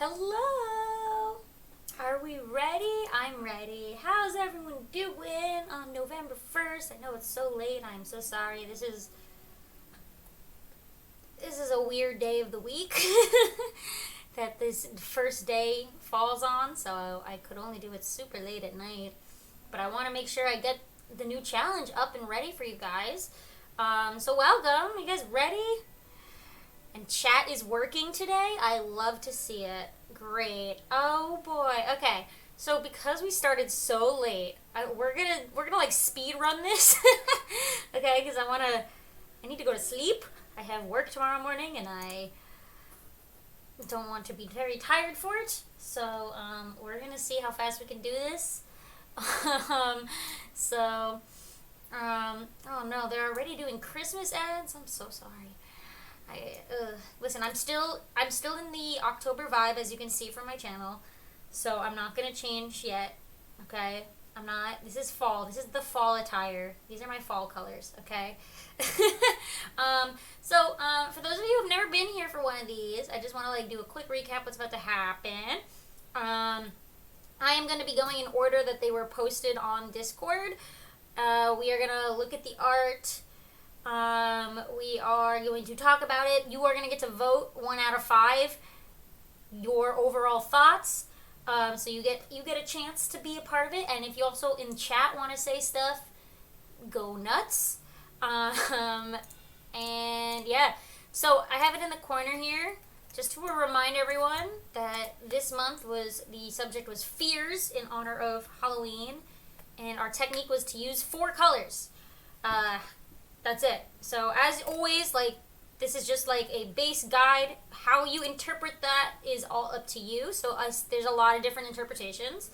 Hello! Are we ready? I'm ready. How's everyone doing on November 1st? I know it's so late. I'm so sorry. This is a weird day of the week that this first day falls on, so I could only do it super late at night. But I want to make sure I get the new challenge up and ready for you guys. So welcome. You guys ready? And chat is working today. I love to see it. Great. Oh boy. Okay. So because we started so late, we're gonna like speed run this. Okay, because I need to go to sleep. I have work tomorrow morning, and I don't want to be very tired for it. So we're gonna see how fast we can do this. Oh no, they're already doing Christmas ads. I'm so sorry. Listen, I'm still in the October vibe, as you can see from my channel, so I'm not gonna change yet. Okay, I'm not. This is fall. This is the fall attire. These are my fall colors. Okay. For those of you who've never been here for one of these, I just want to like do a quick recap what's about to happen. I am going to be going in order that they were posted on Discord. We are gonna look at the art. We are going to talk about it. You are going to get to vote 1 out of 5 your overall thoughts. So you get a chance to be a part of it. And if you also in chat want to say stuff, go nuts. And yeah, so I have it in the corner here just to remind everyone that this month the subject was fears in honor of Halloween, and our technique was to use 4 colors. That's it. So as always, like, this is just like a base guide. How you interpret that is all up to you. So there's a lot of different interpretations.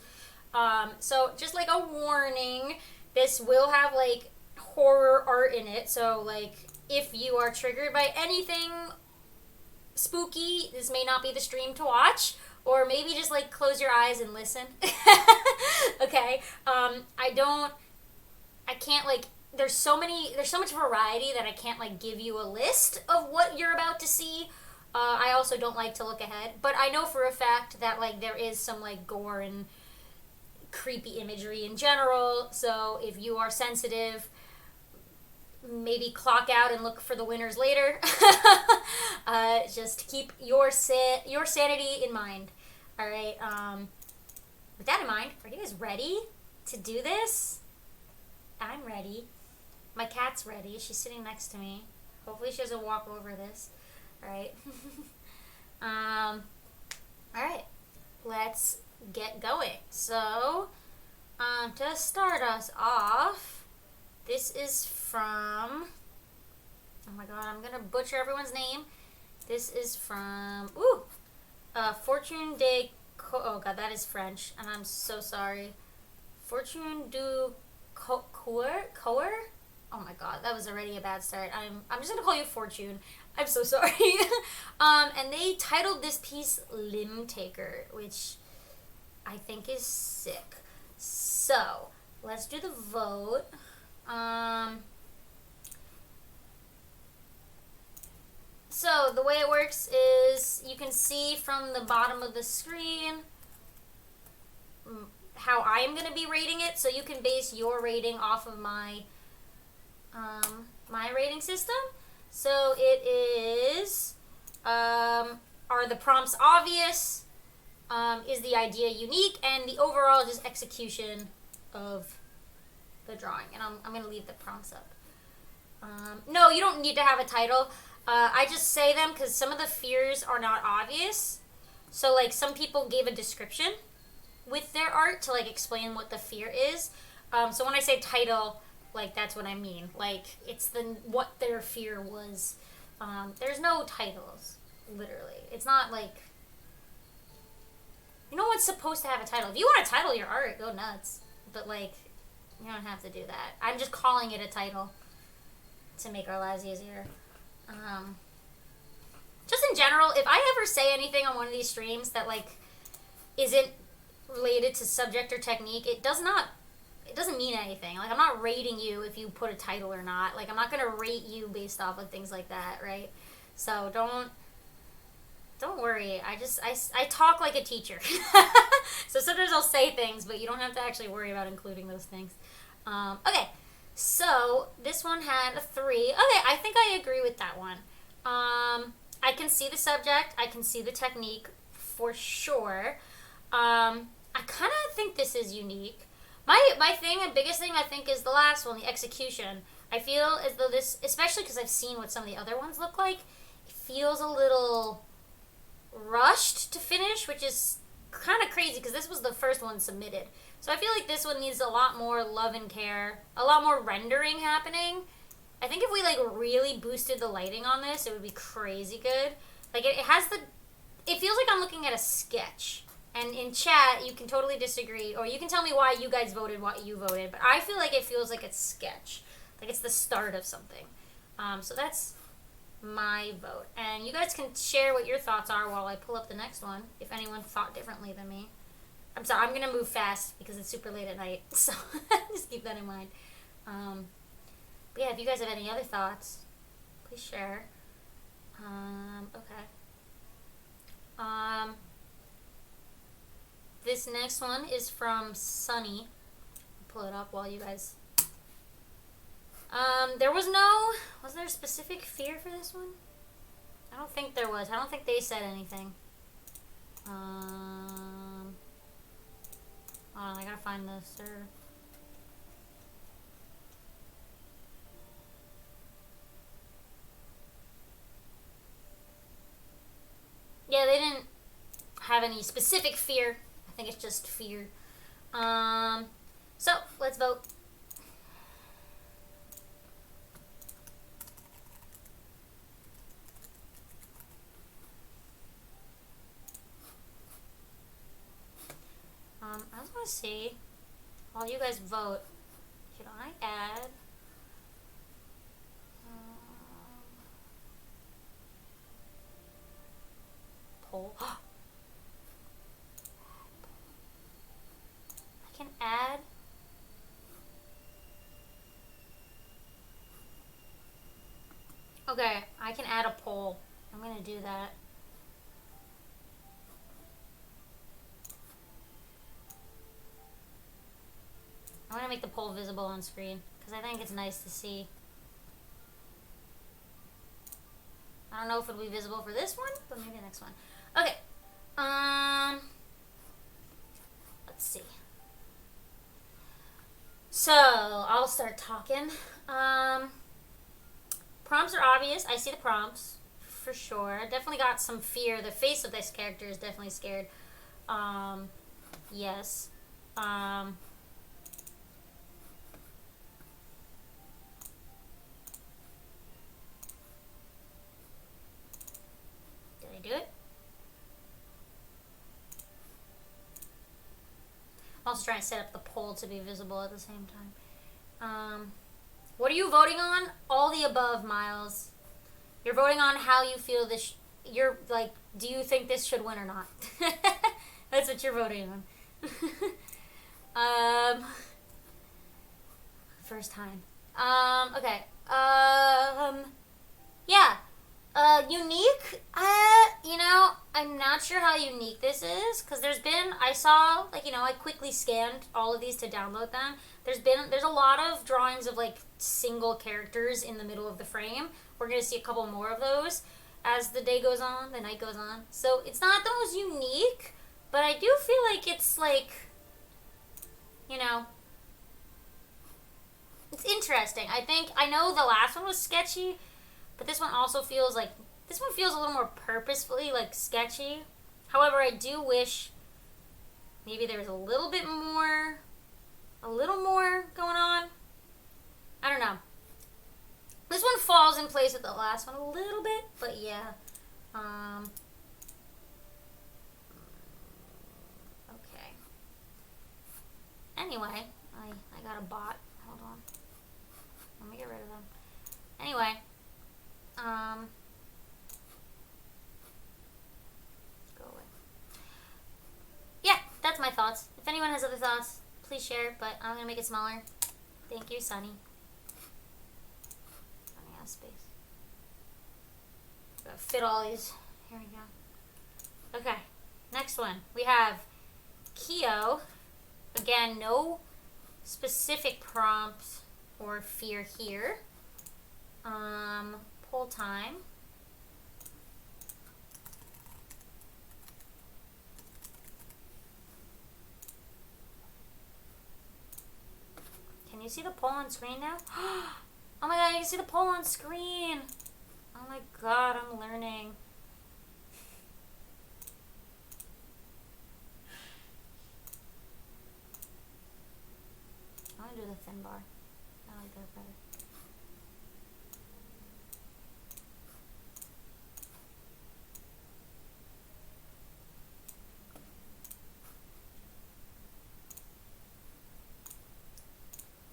So just like a warning, this will have like horror art in it. So like if you are triggered by anything spooky, this may not be the stream to watch. Or maybe just like close your eyes and listen. Okay. I can't like. There's so much variety that I can't like give you a list of what you're about to see. I also don't like to look ahead, but I know for a fact that like there is some like gore and creepy imagery in general. So if you are sensitive, maybe clock out and look for the winners later. Just keep your sanity in mind. All right. With that in mind, are you guys ready to do this? I'm ready. My cat's ready. She's sitting next to me. Hopefully she doesn't walk over this. Alright. Alright. Let's get going. So, to start us off, this is from... Oh my god, I'm gonna butcher everyone's name. This is from... Fortune de... Oh god, that is French, and I'm so sorry. Fortune du... Coeur? Oh my god, that was already a bad start. I'm just gonna call you Fortune. I'm so sorry. And they titled this piece Limb Taker, which I think is sick. So, let's do the vote. So, the way it works is you can see from the bottom of the screen how I am going to be rating it, so you can base your rating off of my rating system. So it is, are the prompts obvious, is the idea unique, and the overall just execution of the drawing. And I'm going to leave the prompts up. No, you don't need to have a title. I just say them because some of the fears are not obvious. So like some people gave a description with their art to like explain what the fear is. So when I say title, like that's what I mean. Like it's what their fear was. There's no titles, literally. It's not like, no one's supposed to have a title. If you want to title your art, go nuts. But like, you don't have to do that. I'm just calling it a title to make our lives easier. Just in general, if I ever say anything on one of these streams that like isn't related to subject or technique, it doesn't mean anything. Like, I'm not rating you if you put a title or not. Like, I'm not gonna rate you based off of things like that, right? So don't Don't worry. I talk like a teacher. So sometimes I'll say things, but you don't have to actually worry about including those things. Okay. So this one had a 3. Okay, I think I agree with that one. I can see the subject. I can see the technique for sure. I kind of think this is unique. My thing, the biggest thing I think is the last one, the execution. I feel as though this, especially because I've seen what some of the other ones look like, it feels a little rushed to finish, which is kind of crazy because this was the first one submitted. So I feel like this one needs a lot more love and care, a lot more rendering happening. I think if we like really boosted the lighting on this, it would be crazy good. Like it has the, it feels like I'm looking at a sketch. And in chat, you can totally disagree, or you can tell me why you guys voted what you voted. But I feel like it feels like it's sketch, like it's the start of something. So that's my vote. And you guys can share what your thoughts are while I pull up the next one, if anyone thought differently than me. I'm sorry, I'm going to move fast because it's super late at night, so just keep that in mind. But yeah, if you guys have any other thoughts, please share. Okay. This next one is from Sunny. I'll pull it up while you guys... was there a specific fear for this one? I don't think there was. I don't think they said anything. Hold on, I gotta find this. Yeah, they didn't have any specific fear. I think it's just fear. So, let's vote. I just want to see, while you guys vote, should I add poll? I can add okay, I can add a poll. I'm gonna do that. I'm going to make the poll visible on screen because I think it's nice to see. I don't know if it'll be visible for this one, but maybe the next one. Okay. Let's see. So, I'll start talking. Prompts are obvious. I see the prompts for sure. Definitely got some fear. The face of this character is definitely scared. Yes. Do it. I'm also trying to set up the poll to be visible at the same time. What are you voting on? All the above, Miles. You're voting on how you feel this. You're like, do you think this should win or not? That's what you're voting on. First time. Okay. Yeah. Unique, you know, I'm not sure how unique this is, because I saw, like, you know, I quickly scanned all of these to download them. There's a lot of drawings of, like, single characters in the middle of the frame. We're going to see a couple more of those as the day goes on, the night goes on. So, it's not the most unique, but I do feel like it's, like, you know, it's interesting. I know the last one was sketchy, but this one also feels like, this one feels a little more purposefully, like, sketchy. However, I do wish maybe there was a little more going on. I don't know. This one falls in place with the last one a little bit, but yeah. Okay. Anyway, I got a bot. Hold on. Let me get rid of them. Anyway. Go away. Yeah, that's my thoughts. If anyone has other thoughts, please share, but I'm gonna make it smaller. Thank you, Sunny. Sunny has space. Gotta fit all these. Here we go. Okay, next one. We have Kyo. Again, no specific prompts or fear here. Poll time. Can you see the poll on screen now? Oh my god, you can see the poll on screen. Oh my god, I'm learning. I want to do the thin bar. I like that better.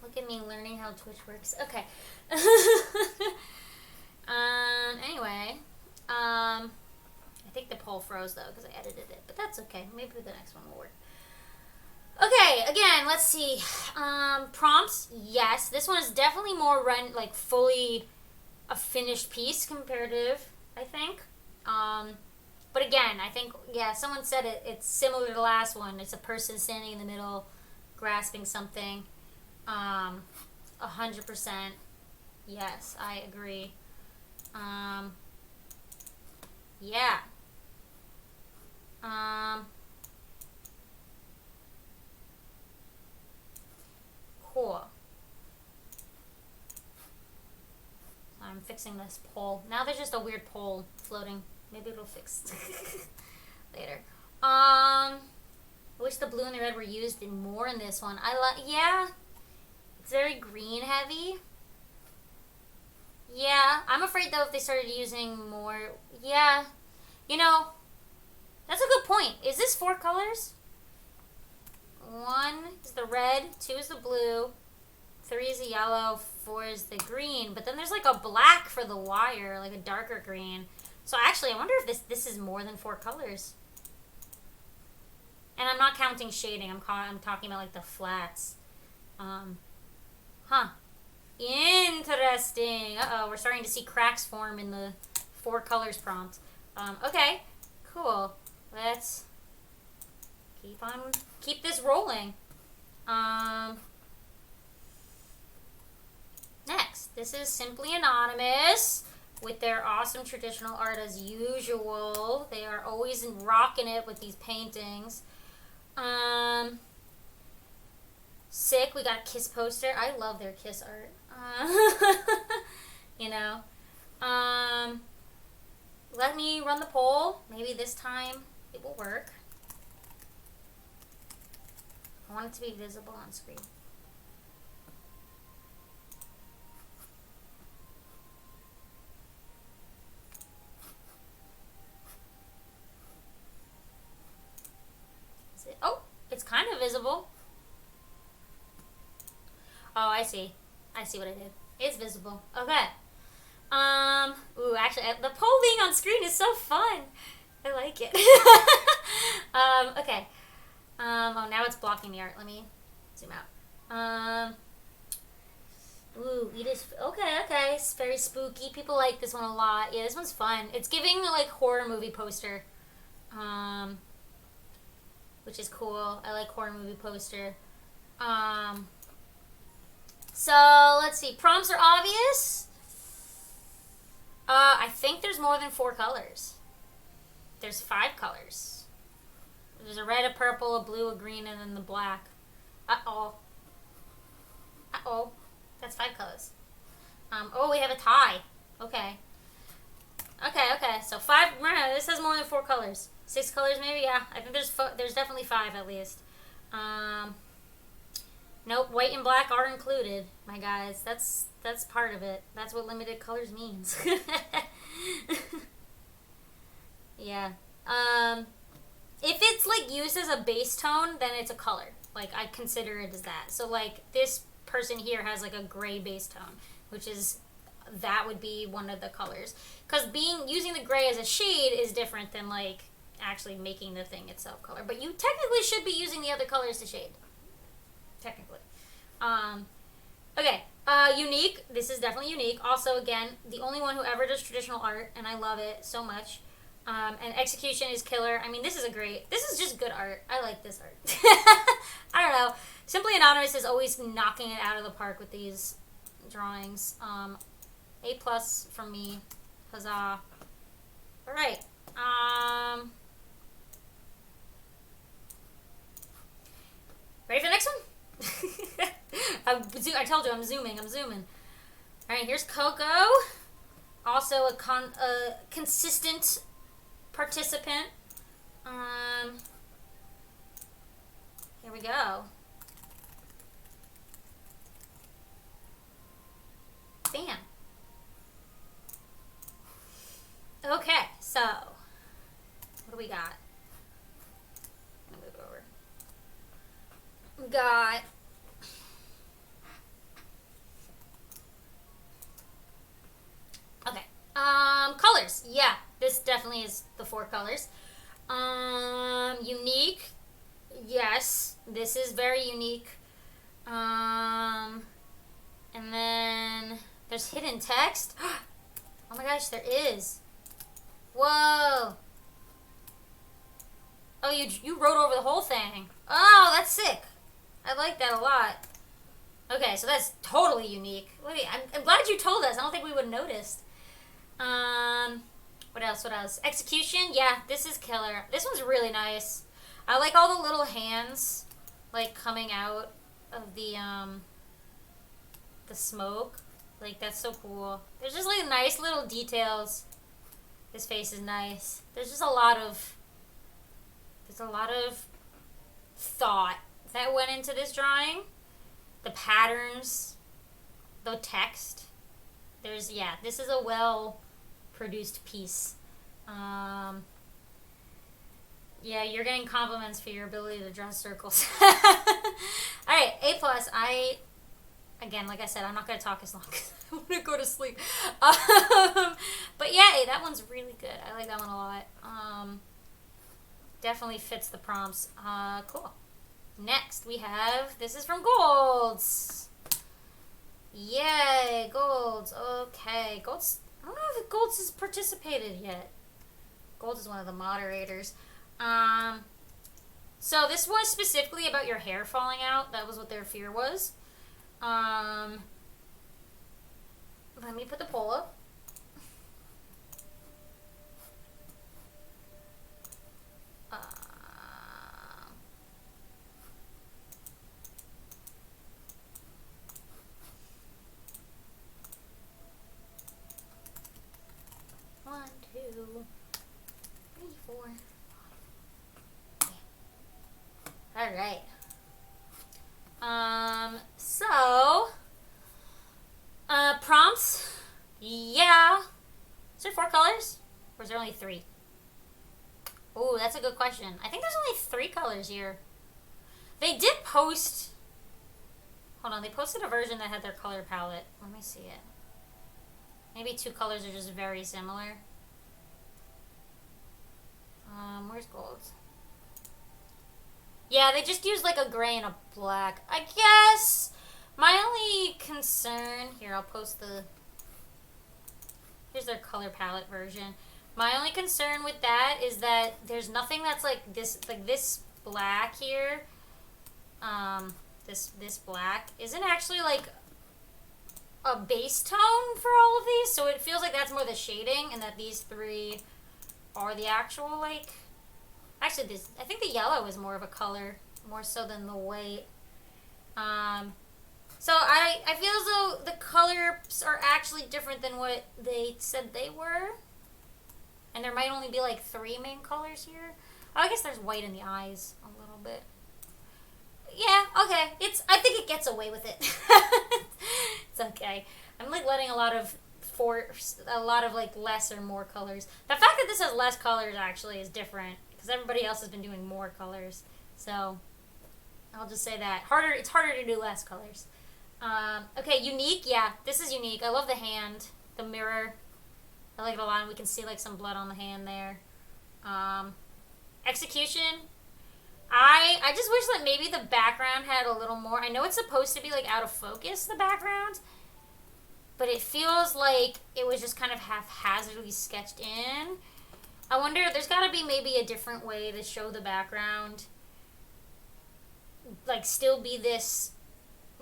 Look at me learning how Twitch works. Okay. Anyway. I think the poll froze though because I edited it, but that's okay. Maybe the next one will work. Okay, again, let's see. Prompts, yes. This one is definitely more like fully a finished piece comparative, I think. But again, I think, yeah, someone said it's similar to the last one. It's a person standing in the middle, grasping something. 100%. Yes, I agree. Yeah. Cool. I'm fixing this pole. Now there's just a weird pole floating. Maybe it'll fix later. I wish the blue and the red were used more in this one. Yeah. It's very green heavy. Yeah, I'm afraid though if they started using more, yeah. You know, that's a good point. Is this 4 colors? 1 is the red, 2 is the blue, 3 is the yellow, 4 is the green. But then there's like a black for the wire, like a darker green. So actually, I wonder if this is more than 4 colors. And I'm not counting shading. I'm talking about like the flats. Huh. Interesting. Uh-oh, we're starting to see cracks form in the 4 colors prompt. Okay, cool. Let's keep this rolling. Next, this is Simply Anonymous with their awesome traditional art as usual. They are always rocking it with these paintings. Sick. We got a Kiss poster. I love their Kiss art. You know. Let me run the poll. Maybe this time it will work. I want it to be visible on screen. Is it? Oh, it's kind of visible. Oh, I see. I see what I did. It's visible. Okay. Ooh, actually, the poll being on screen is so fun. I like it. Okay. Oh, now it's blocking the art. Let me zoom out. Ooh, it is. Okay. It's very spooky. People like this one a lot. Yeah, this one's fun. It's giving, like, horror movie poster. Which is cool. I like horror movie poster. So, let's see. Prompts are obvious. I think there's more than 4 colors. There's 5 colors. There's a red, a purple, a blue, a green, and then the black. Uh-oh. Uh-oh. That's 5 colors. Oh, we have a tie. Okay. Okay. So 5, this has more than 4 colors. 6 colors maybe? Yeah. I think there's definitely 5 at least. Nope, white and black are included, my guys. That's part of it. That's what limited colors means. Yeah. If it's like used as a base tone, then it's a color. Like I consider it as that. So like this person here has like a gray base tone, which is that would be one of the colors. Because using the gray as a shade is different than like actually making the thing itself color. But you technically should be using the other colors to shade. Technically. Okay. Unique. This is definitely unique. Also, again, the only one who ever does traditional art, and I love it so much. And execution is killer. I mean, this is just good art. I like this art. I don't know. Simply Anonymous is always knocking it out of the park with these drawings. A+ from me. Huzzah. Alright. Ready for the next one? I told you I'm zooming. Alright, here's Coco. Also a consistent participant. Here we go. Bam. Okay, so what do we got? Let me move it over. We got colors. Yeah, this definitely is the 4 colors. Unique. Yes, this is very unique. And then there's hidden text. Oh my gosh, there is. Whoa. Oh, you wrote over the whole thing. Oh, that's sick. I like that a lot. Okay, so that's totally unique. Wait, I'm glad you told us. I don't think we would have noticed. What else? Execution, yeah, this is killer. This one's really nice. I like all the little hands, like, coming out of the smoke. Like, that's so cool. There's just, like, nice little details. This face is nice. There's just a lot of thought that went into this drawing. The patterns, the text. This is a well-produced piece. Yeah, you're getting compliments for your ability to draw circles. Alright, A+. Again, like I said, I'm not going to talk as long because I want to go to sleep. But yeah, that one's really good. I like that one a lot. Definitely fits the prompts. Cool. Next, we have, this is from Golds. Yay, Golds. Okay, Golds, I don't know if Golds has participated yet. Golds is one of the moderators. So this was specifically about your hair falling out. That was what their fear was. Let me put the poll up. One, two, three, four, five. Yeah. All right. Prompts. Yeah. Is there 4 colors? Or is there only 3? Ooh, that's a good question. I think there's only 3 colors here. They did post... Hold on, they posted a version that had their color palette. Let me see it. Maybe 2 colors are just very similar. Where's Gold? Yeah, they just used like a gray and a black. I guess my only concern... Here, I'll post the... Here's their color palette version. My only concern with that is that there's nothing that's like this black here. This black isn't actually like a base tone for all of these, so it feels like that's more the shading, and that these 3 are the actual like. Actually, I think the yellow is more of a color, more so than the white. So I feel as though the colors are actually different than what they said they were. And there might only be like 3 main colors here. Oh, I guess there's white in the eyes a little bit. Yeah, okay. I think it gets away with it. It's okay. I'm like letting a lot of like less or more colors. The fact that this has less colors actually is different because everybody else has been doing more colors. So I'll just say that it's harder to do less colors. Okay, unique. Yeah, this is unique. I love the hand, the mirror. I like it a lot, and we can see like some blood on the hand there. Execution. I just wish that maybe the background had a little more. I know it's supposed to be like out of focus, the background, but it feels like it was just kind of haphazardly sketched in. I wonder, there's gotta be maybe a different way to show the background. Like, still be this,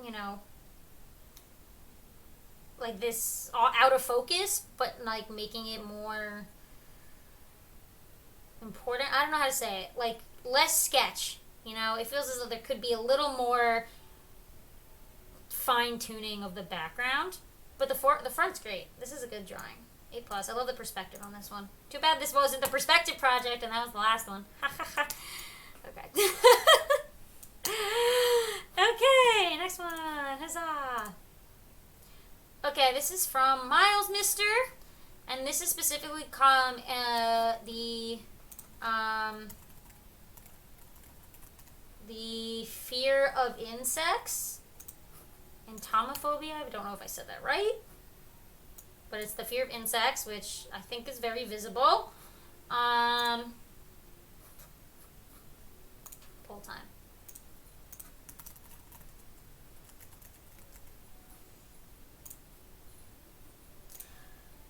you know, like this out of focus, but like making it more important. I don't know how to say it. Like, less sketch, you know? It feels as though there could be a little more fine tuning of the background. But the front's great. This is a good drawing. A+. I love the perspective on this one. Too bad this wasn't the perspective project and that was the last one. Okay. Okay, next one. Huzzah. Okay, this is from Miles Mister. And this is specifically the fear of insects. Entomophobia. I don't know if I said that right. But it's the fear of insects, which I think is very visible. Pull time.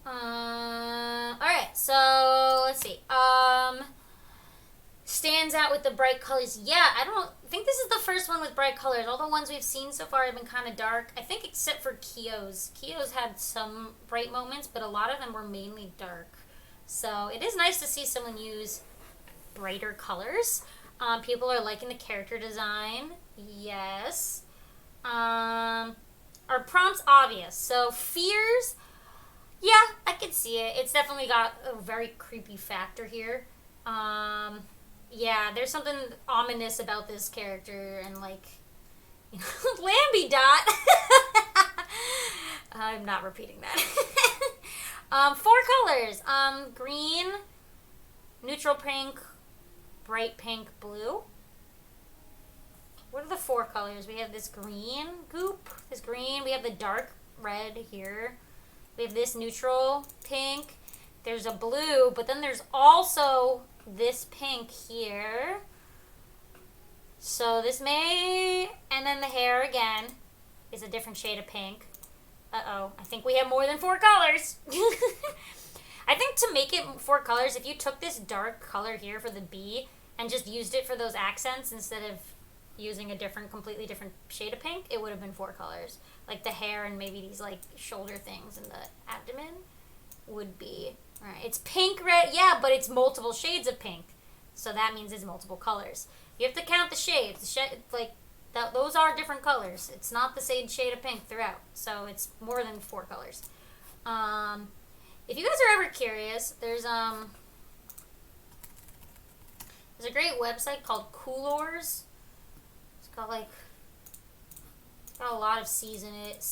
Alright, so let's see. Stands out with the bright colors. Yeah, I don't think this is the first one with bright colors. All the ones we've seen so far have been kind of dark. I think except for Kyo's. Kyo's had some bright moments, but a lot of them were mainly dark. So it is nice to see someone use brighter colors. People are liking the character design. Yes. Our prompt's obvious. So fears, yeah, I could see it. It's definitely got a very creepy factor here. Yeah, there's something ominous about this character, and like, you know, Lambie Dot. I'm not repeating that. 4 colors. Green, neutral pink, bright pink, blue. What are the 4 colors? We have this green goop, this green. We have the dark red here. We have this neutral pink. There's a blue, but then there's also this pink here. So this may, and then the hair again is a different shade of pink. Uh-oh, I think we have more than 4 colors. I think to make it 4 colors, if you took this dark color here for the bee and just used it for those accents instead of using a completely different shade of pink, it would have been 4 colors. Like the hair and maybe these like shoulder things and the abdomen would be, right, it's pink, red, yeah, but it's multiple shades of pink. So that means it's multiple colors. You have to count the shades. Those are different colors. It's not the same shade of pink throughout. So it's more than 4 colors. If you guys are ever curious, there's a great website called Coolors. It's got a lot of C's in it.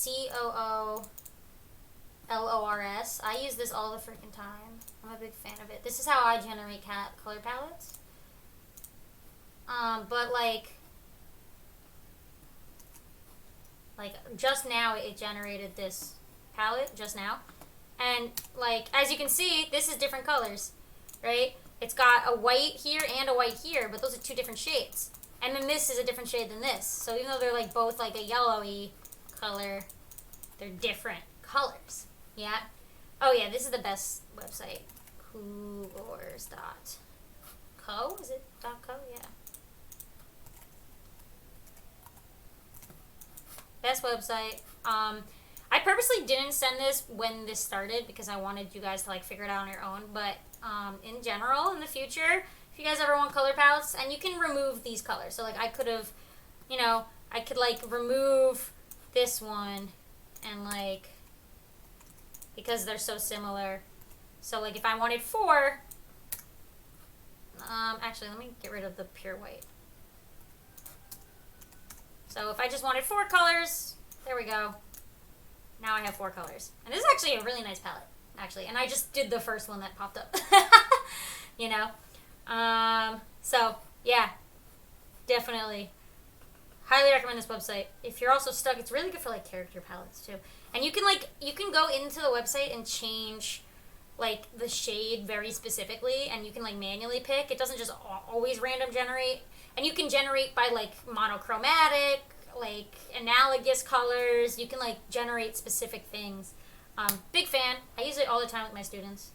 COOLORS. I use this all the freaking time. I'm a big fan of it. This is how I generate color palettes. But like just now it generated this palette just now. And like, as you can see, this is different colors, right? It's got a white here and a white here, but those are 2 different shades. And then this is a different shade than this. So even though they're like both like a yellowy color, they're different colors. Yeah? Oh yeah, this is the best website. Coolors.co? Is it .co? Yeah. Best website. I purposely didn't send this when this started because I wanted you guys to like figure it out on your own. But in general, in the future, if you guys ever want color palettes, and you can remove these colors. So like I could have, you know, I could like remove this one and like, because they're so similar. So like if I wanted 4, actually let me get rid of the pure white. So if I just wanted 4 colors, there we go. Now I have 4 colors. And this is actually a really nice palette, actually. And I just did the first one that popped up. You know? So, yeah. Definitely. Highly recommend this website. If you're also stuck, it's really good for, like, character palettes, too. And you can go into the website and change, like, the shade very specifically. And you can, like, manually pick. It doesn't just always random generate. And you can generate by, like, monochromatic, like, analogous colors. You can, like, generate specific things. Big fan. I use it all the time with my students.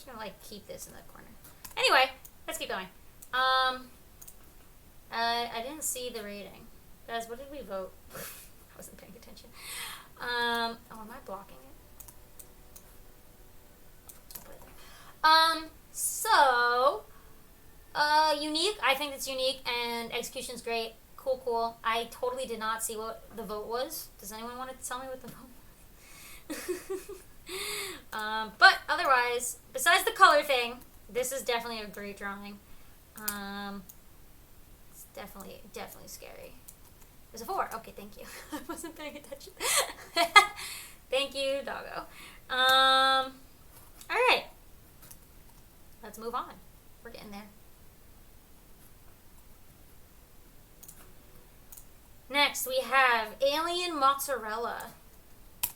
just gonna like keep this in the corner. Anyway, let's keep going. I didn't see the rating. Guys, what did we vote? I wasn't paying attention. Oh, am I blocking it? I'll put it there. So, unique. I think it's unique, and execution's great. Cool. I totally did not see what the vote was. Does anyone want to tell me what the vote was? But otherwise, besides the color thing, this is definitely a great drawing. It's definitely scary. It was a 4. Okay, thank you. I wasn't paying attention. Thank you, doggo. Alright. Let's move on. We're getting there. Next, we have Alien Mozzarella.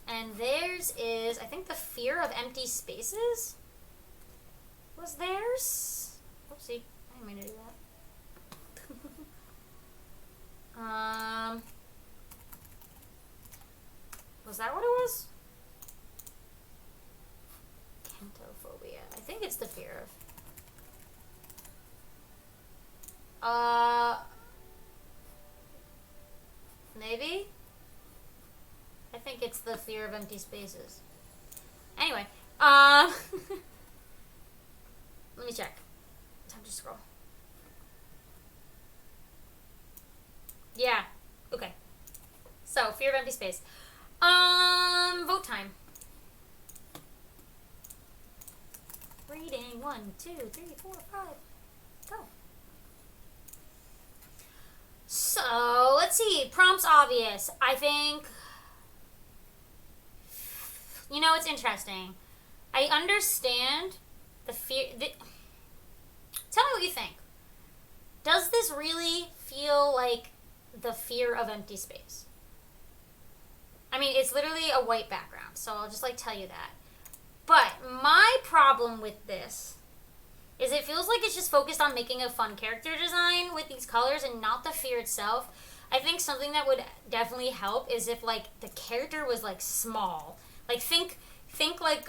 And theirs is, I think, the Fear of Empty Spaces was theirs. Oopsie. I didn't mean to do that. Was that what it was? Kentophobia. I think it's the fear of... Maybe? I think it's the fear of empty spaces. Anyway, let me check. Time to scroll. Yeah. Okay. So, fear of empty space. Vote time. Reading 1, 2, 3, 4, 5. Go. So, let's see. Prompts obvious. I think... You know, it's interesting. I understand the fear... Tell me what you think. Does this really feel like the fear of empty space? I mean, it's literally a white background, so I'll just, like, tell you that. But my problem with this is it feels like it's just focused on making a fun character design with these colors and not the fear itself. I think something that would definitely help is if, like, the character was, like, small. Like, think like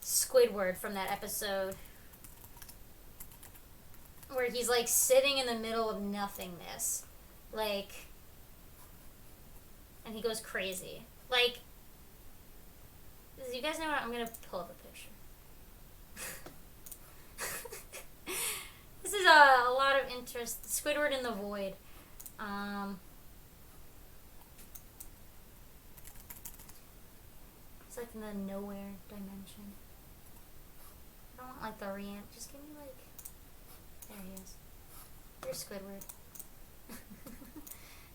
Squidward from that episode where he's, like, sitting in the middle of nothingness. Like, and he goes crazy. Like, you guys know what? I'm gonna pull up a picture. This is a lot of interest. Squidward in the Void. It's like in the nowhere dimension. I don't want like the reamp. Just give me like... There he is. Here's Squidward.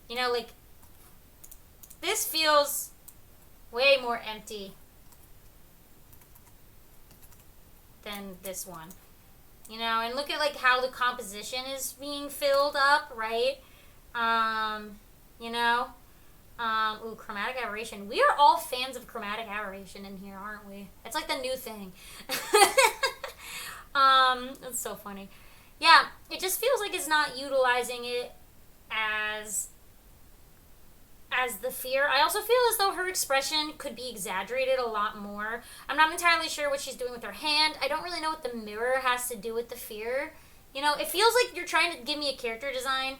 You know, like... This feels way more empty than this one. You know, and look at like how the composition is being filled up, right? You know? Ooh, chromatic aberration. We are all fans of chromatic aberration in here, aren't we? It's like the new thing. That's so funny. Yeah, it just feels like it's not utilizing it as the fear. I also feel as though her expression could be exaggerated a lot more. I'm not entirely sure what she's doing with her hand. I don't really know what the mirror has to do with the fear. You know, it feels like you're trying to give me a character design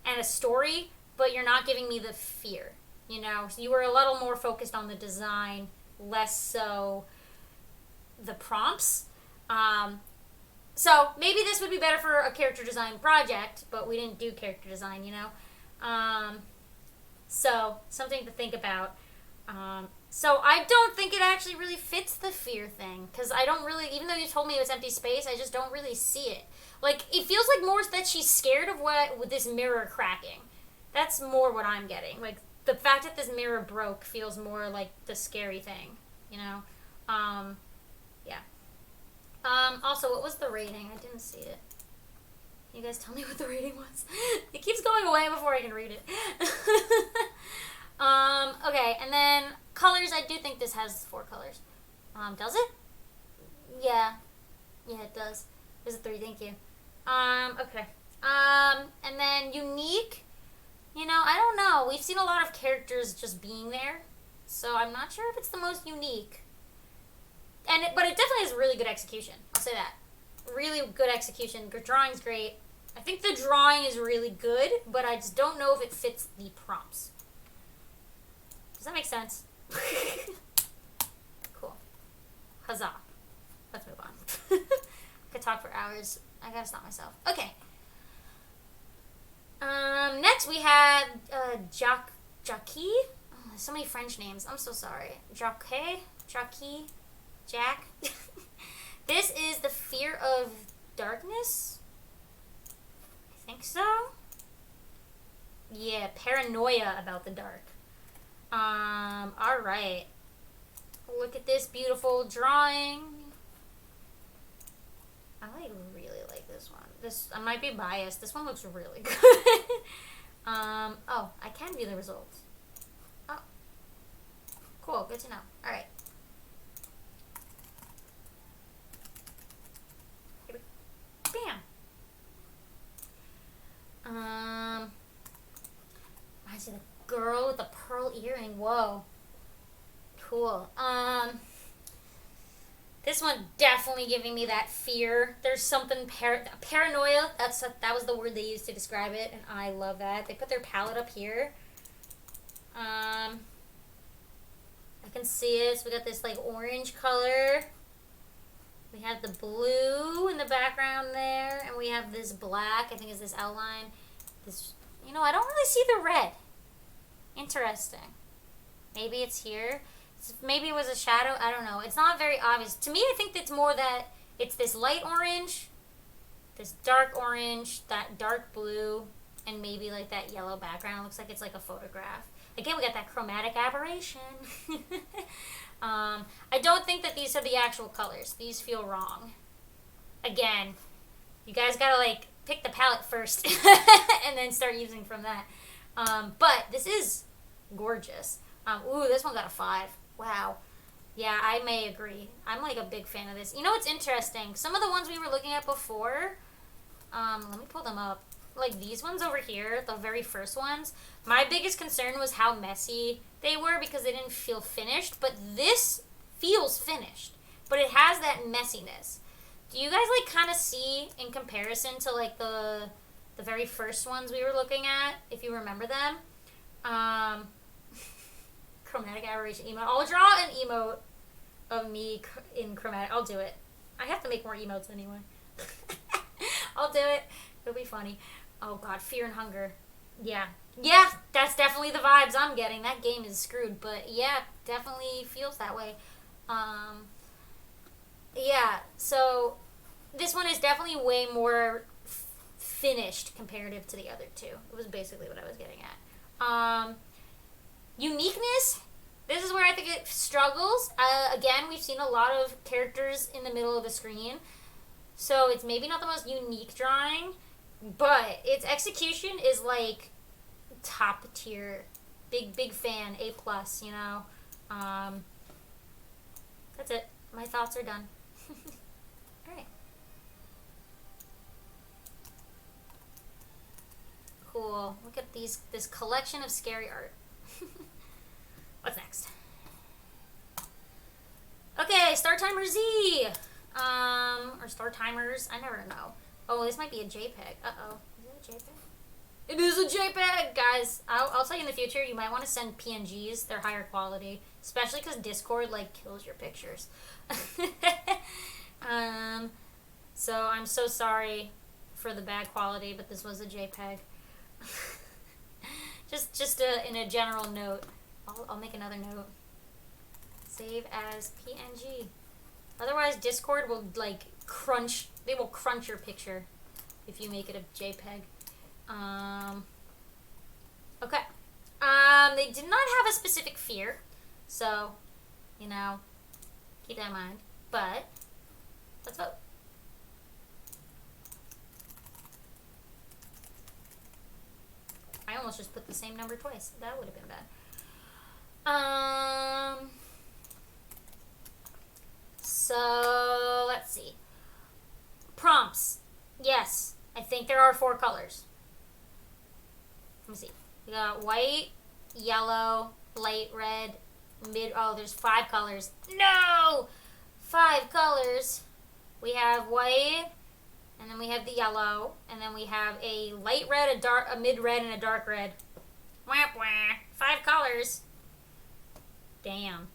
and a story, but you're not giving me the fear. You know, so you were a little more focused on the design, less so the prompts. So maybe this would be better for a character design project, but we didn't do character design, you know. So, something to think about. So, I don't think it actually really fits the fear thing. Because I don't really, even though you told me it was empty space, I just don't really see it. Like, it feels like more that she's scared of what, with this mirror cracking. That's more what I'm getting. Like, the fact that this mirror broke feels more like the scary thing. You know? Yeah. Also, what was the rating? I didn't see it. You guys tell me what the rating was. It keeps going away before I can read it. Okay, and then colors. I do think this has 4 colors. Does it? Yeah. Yeah, it does. There's a 3, thank you. Okay. And then unique. You know, I don't know. We've seen a lot of characters just being there. So I'm not sure if it's the most unique. but it definitely has really good execution. I'll say that. Really good execution. The drawing's great. I think the drawing is really good, but I just don't know if it fits the prompts. Does that make sense? Cool. Huzzah. Let's move on. I could talk for hours. I gotta stop myself. Okay. Next we have Jackie. Oh, there's so many French names. I'm so sorry. Jackie, Jack. This is the Fear of Darkness. I think so. Yeah, paranoia about the dark. Alright. Look at this beautiful drawing. I really like this one. I might be biased. This one looks really good. Oh, I can view the results. Oh. Cool, good to know. Alright. Bam. I see the girl with the pearl earring. Whoa. Cool. This one definitely giving me that fear. There's something paranoia. That was the word they used to describe it, and I love that. They put their palette up here. I can see it. So we got this like orange color. We have the blue in the background there, and we have this black. I think is this outline. This, I don't really see the red. Interesting. Maybe it's here. Maybe it was a shadow. I don't know. It's not very obvious. To me, I think it's more that it's this light orange, this dark orange, that dark blue, and maybe like that yellow background. It looks like it's like a photograph. Again, we got that chromatic aberration. I don't think that these are the actual colors. These feel wrong. Again, you guys gotta like pick the palette first and then start using from that. But this is gorgeous. Ooh, this one got a 5. Wow. Yeah, I may agree. I'm like a big fan of this. You know what's interesting? Some of the ones we were looking at before, let me pull them up. Like these ones over here, the very first ones, my biggest concern was how messy they were because they didn't feel finished, but this feels finished, but it has that messiness. Do you guys like kind of see in comparison to like the very first ones we were looking at, if you remember them? Chromatic aberration emote. I'll draw an emote of me in chromatic. I'll do it. I have to make more emotes anyway. I'll do it. It'll be funny. Oh god, fear and hunger. Yeah. Yeah, that's definitely the vibes I'm getting. That game is screwed, but yeah, definitely feels that way. Yeah, so this one is definitely way more finished comparative to the other two. It was basically what I was getting at. Uniqueness, this is where I think it struggles. Again, we've seen a lot of characters in the middle of the screen, so it's maybe not the most unique drawing, but its execution is like top tier. Big fan, A+, That's it. My thoughts are done. Alright. Cool. Look at this collection of scary art. What's next? Okay, Star Timer Z. Or Star Timers. I never know. Oh, this might be a JPEG. Uh-oh. Is it a JPEG? It is a JPEG, guys. I'll tell you in the future, you might want to send PNGs. They're higher quality. Especially because Discord, like, kills your pictures. So I'm so sorry for the bad quality, but this was a JPEG. just in a general note. I'll make another note. Save as PNG. Otherwise, Discord will, like, crunch. They will crunch your picture if you make it a JPEG. Okay. They did not have a specific fear. So, keep that in mind. But, let's vote. I almost just put the same number twice. That would have been bad. So, let's see. Prompts. Yes. I think there are 4 colors. Let me see. We got white, yellow, light red, there's 5 colors. No! 5 colors. We have white, and then we have the yellow, and then we have a light red, a mid red, and a dark red. Wah, wah. 5 colors. Damn.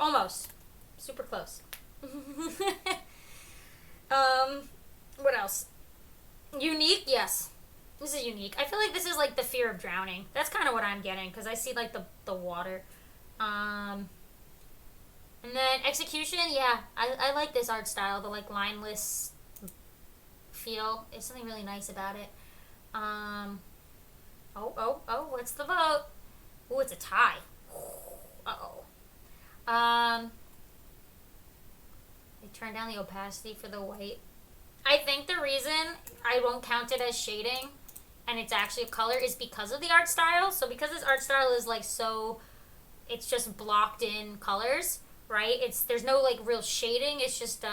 Almost. Super close. What else? Unique, yes. This is unique. I feel like this is like the fear of drowning. That's kind of what I'm getting, because I see like the water. And then execution, yeah. I like this art style, the like lineless feel. There's something really nice about it. What's the vote? Oh, it's a tie. Uh-oh. They turn down the opacity for the white. I think the reason I won't count it as shading and it's actually a color is because of the art style. So because this art style is like so, it's just blocked in colors, right? There's no like real shading. It's just it's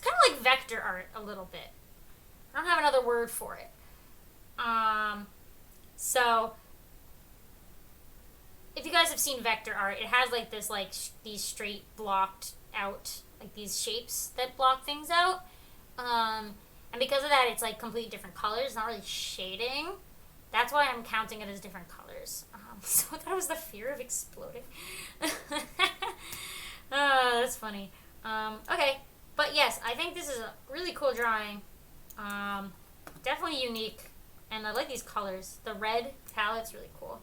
kind of like vector art a little bit. I don't have another word for it. So if you guys have seen vector art, it has like this like these straight blocked out like these shapes that block things out. And because of that, it's like completely different colors. It's not really shading. That's why I'm counting it as different colors. So that was the fear of exploding. That's funny. Okay, but yes, I think this is a really cool drawing. Definitely unique, and I like these colors. The red palette's really cool.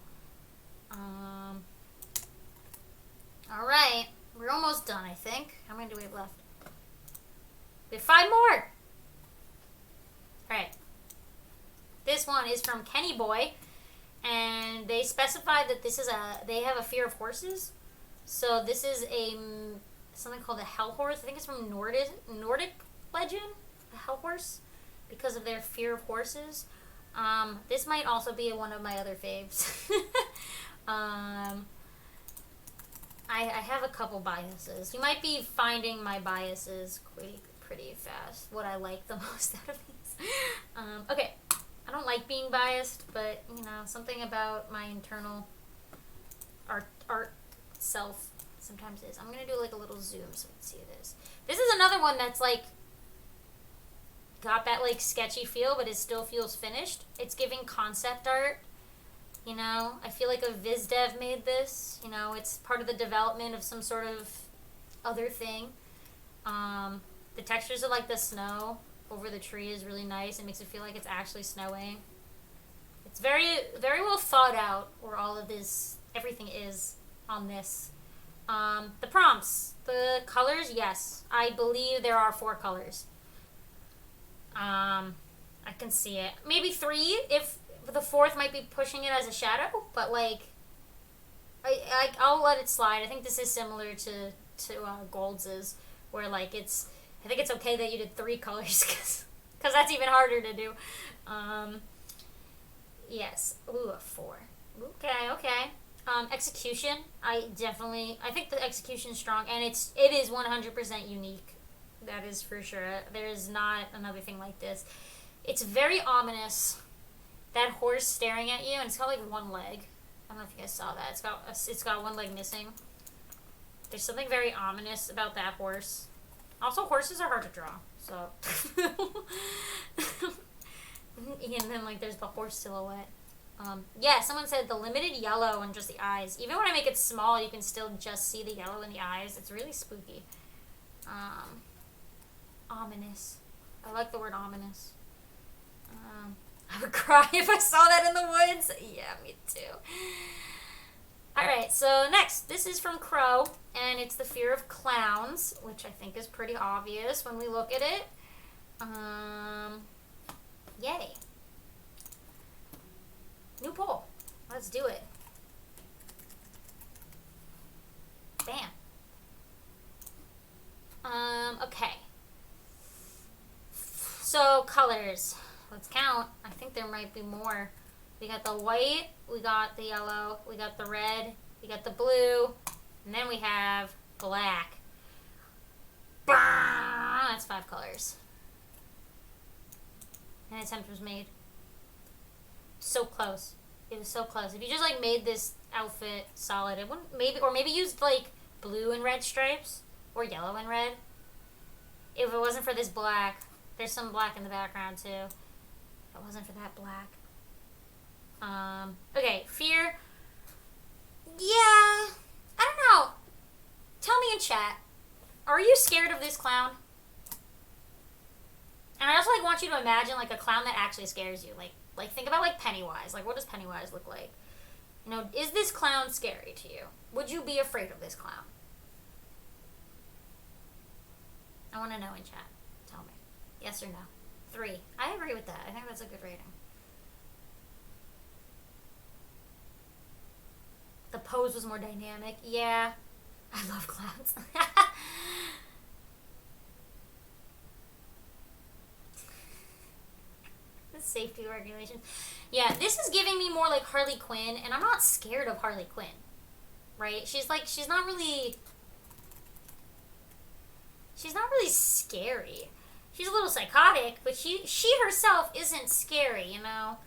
All right, we're almost done, I think. How many do we have left? We have 5 more. All right. This one is from Kenny Boy, and they specified that they have a fear of horses. So this is something called a hell horse. I think it's from Nordic legend, a hell horse, because of their fear of horses. This might also be one of my other faves. I have a couple biases. You might be finding my biases pretty fast. What I like the most out of these. Okay, I don't like being biased, but you know, something about my internal art self sometimes is. I'm gonna do like a little zoom so you can see this. This is another one that's like got that like sketchy feel, but it still feels finished. It's giving concept art. You know, I feel like a viz dev made this. You know, it's part of the development of some sort of other thing. The textures of like the snow over the tree is really nice. It makes it feel like it's actually snowing. It's very, very well thought out where all of this, everything is on this. The prompts, the colors, yes. I believe there are 4 colors. I can see it. Maybe 3 if the 4th might be pushing it as a shadow, but like, I'll let it slide. I think this is similar to Gold's, where like I think it's okay that you did 3 colors because that's even harder to do. Yes. Ooh, a 4. Okay. Execution. I think the execution is strong, and it is 100% unique. That is for sure. There is not another thing like this. It's very ominous. That horse staring at you, and it's got like 1 leg. I don't know if you guys saw that. It's got 1 leg missing. There's something very ominous about that horse. Also, horses are hard to draw, so. And then like there's the horse silhouette. Yeah, someone said the limited yellow and just the eyes. Even when I make it small, you can still just see the yellow in the eyes. It's really spooky. Ominous. I like the word ominous. I would cry if I saw that in the woods. Yeah, me too. Alright, so next. This is from Crow, and it's the fear of clowns, which I think is pretty obvious when we look at it. Yay. New poll. Let's do it. Bam. Okay. So, colors. Let's count. I think there might be more. We got the white, we got the yellow, we got the red, we got the blue, and then we have black. That's 5 colors. An attempt was made. So close. It was so close. If you just like made this outfit solid, it wouldn't maybe used like blue and red stripes, or yellow and red. If it wasn't for this black, there's some black in the background too. If it wasn't for that black. Okay, fear. Yeah, I don't know. Tell me in chat, are you scared of this clown? And I also want you to imagine a clown that actually scares you. Like think about Pennywise. What does Pennywise look like? Is this clown scary to you? Would you be afraid of this clown? I want to know in chat. Tell me. Yes or no? 3. I agree with that. I think that's a good rating. The pose was more dynamic. Yeah. I love clowns. The safety regulations. Yeah, this is giving me more like Harley Quinn, and I'm not scared of Harley Quinn. Right? She's not really scary. She's a little psychotic, but she herself isn't scary, you know?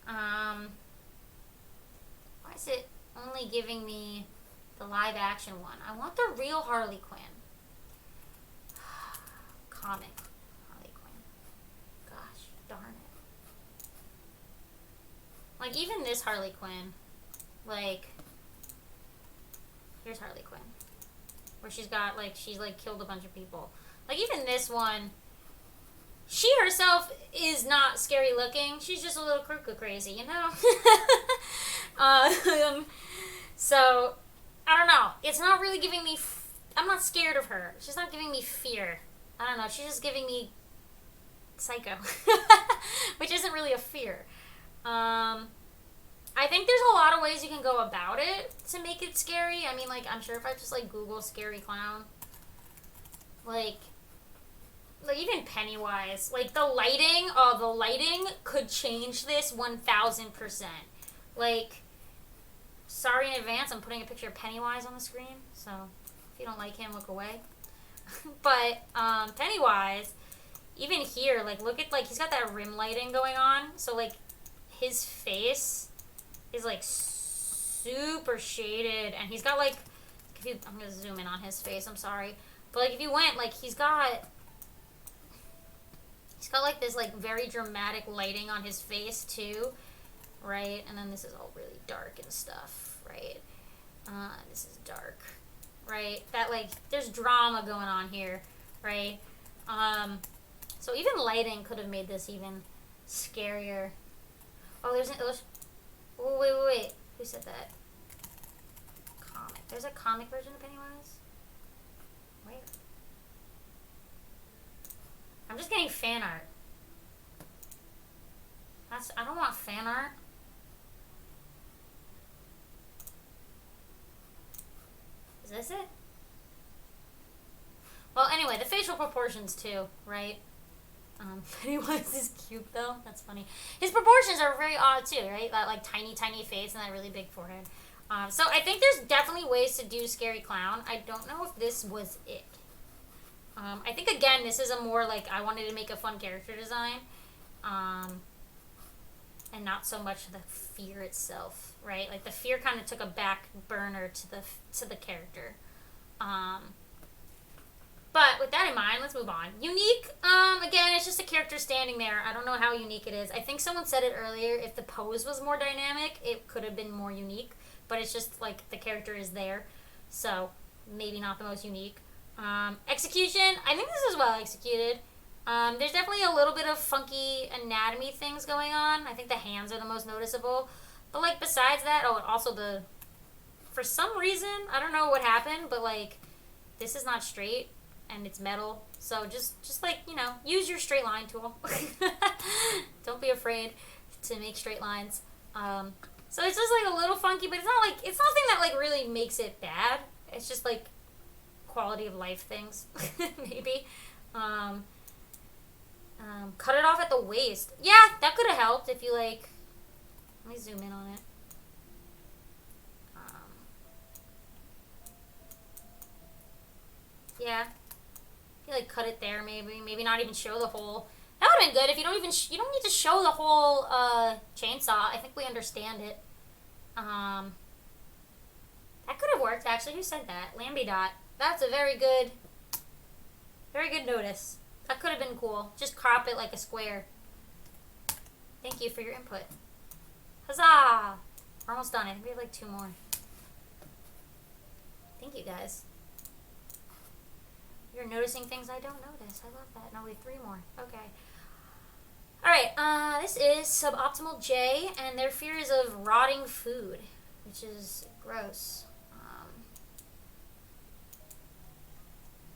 Why is it only giving me the live action one? I want the real Harley Quinn. Comic Harley Quinn. Gosh, darn it. Even this Harley Quinn, here's Harley Quinn. Where she's got, she's killed a bunch of people. Even this one, she herself is not scary looking. She's just a little cuckoo crazy, you know? So, I don't know. It's not really giving me... I'm not scared of her. She's not giving me fear. I don't know. She's just giving me psycho. Which isn't really a fear. I think there's a lot of ways you can go about it to make it scary. I mean, I'm sure if I just, Google scary clown. Even Pennywise. The lighting could change this 1,000%. Sorry in advance, I'm putting a picture of Pennywise on the screen, so if you don't like him, look away. But, Pennywise, even here, look at, he's got that rim lighting going on, so, his face is, super shaded, and he's got, I'm gonna zoom in on his face, I'm sorry, but, if you went, he's got, this, very dramatic lighting on his face, too, right, and then this is all really dark and stuff, right, this is dark, right, that, there's drama going on here, right, so even lighting could have made this even scarier. Oh, there's an illustration. Oh, wait. Who said that? Comic. There's a comic version of Pennywise? Where? I'm just getting fan art. I don't want fan art. Is this it? Well, anyway, the facial proportions too, right? Pennywise is cute though. That's funny. His proportions are very odd too, right? That tiny face and that really big forehead. So I think there's definitely ways to do scary clown. I don't know if this was it. I think again this is a more I wanted to make a fun character design, and not so much the fear itself, right? The fear kind of took a back burner to the character. But with that in mind, let's move on. Unique, again, it's just a character standing there. I don't know how unique it is. I think someone said it earlier, if the pose was more dynamic, it could have been more unique. But it's just, the character is there. So, maybe not the most unique. Execution, I think this is well executed. There's definitely a little bit of funky anatomy things going on. I think the hands are the most noticeable. But, besides that, also for some reason, I don't know what happened, but, this is not straight. And it's metal, so just use your straight line tool. Don't be afraid to make straight lines. So it's just a little funky, but it's nothing that really makes it bad. It's just quality of life things, maybe. Cut it off at the waist. Yeah, that could have helped if you let me zoom in on it. Yeah. You cut it there, maybe not even show the whole. That would have been good if you don't need to show the whole chainsaw. I think we understand it. That could have worked, actually. Who said that? Lambie Dot. That's a very good notice. That could have been cool. Just crop it like a square. Thank you for your input. Huzzah! We're almost done. I think we have like 2 more. Thank you, guys. You're noticing things I don't notice. I love that. No, we have 3 more. Okay. Alright, this is Suboptimal J, and their fear is of rotting food, which is gross.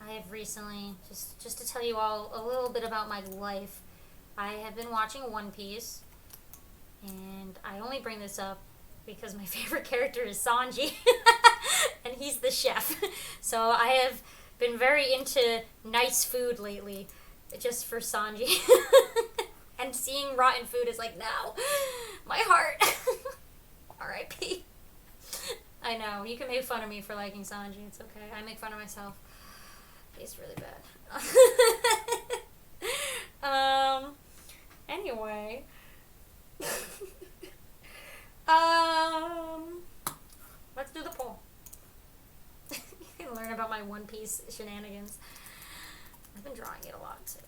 I have recently, just to tell you all a little bit about my life, I have been watching One Piece, and I only bring this up because my favorite character is Sanji, and he's the chef. So I have been very into nice food lately, just for Sanji. And seeing rotten food is like, no, my heart. R.I.P. I know, you can make fun of me for liking Sanji, it's okay. I make fun of myself. He's really bad. Anyway. Let's do the poll. You can learn about my One Piece shenanigans. I've been drawing it a lot, too.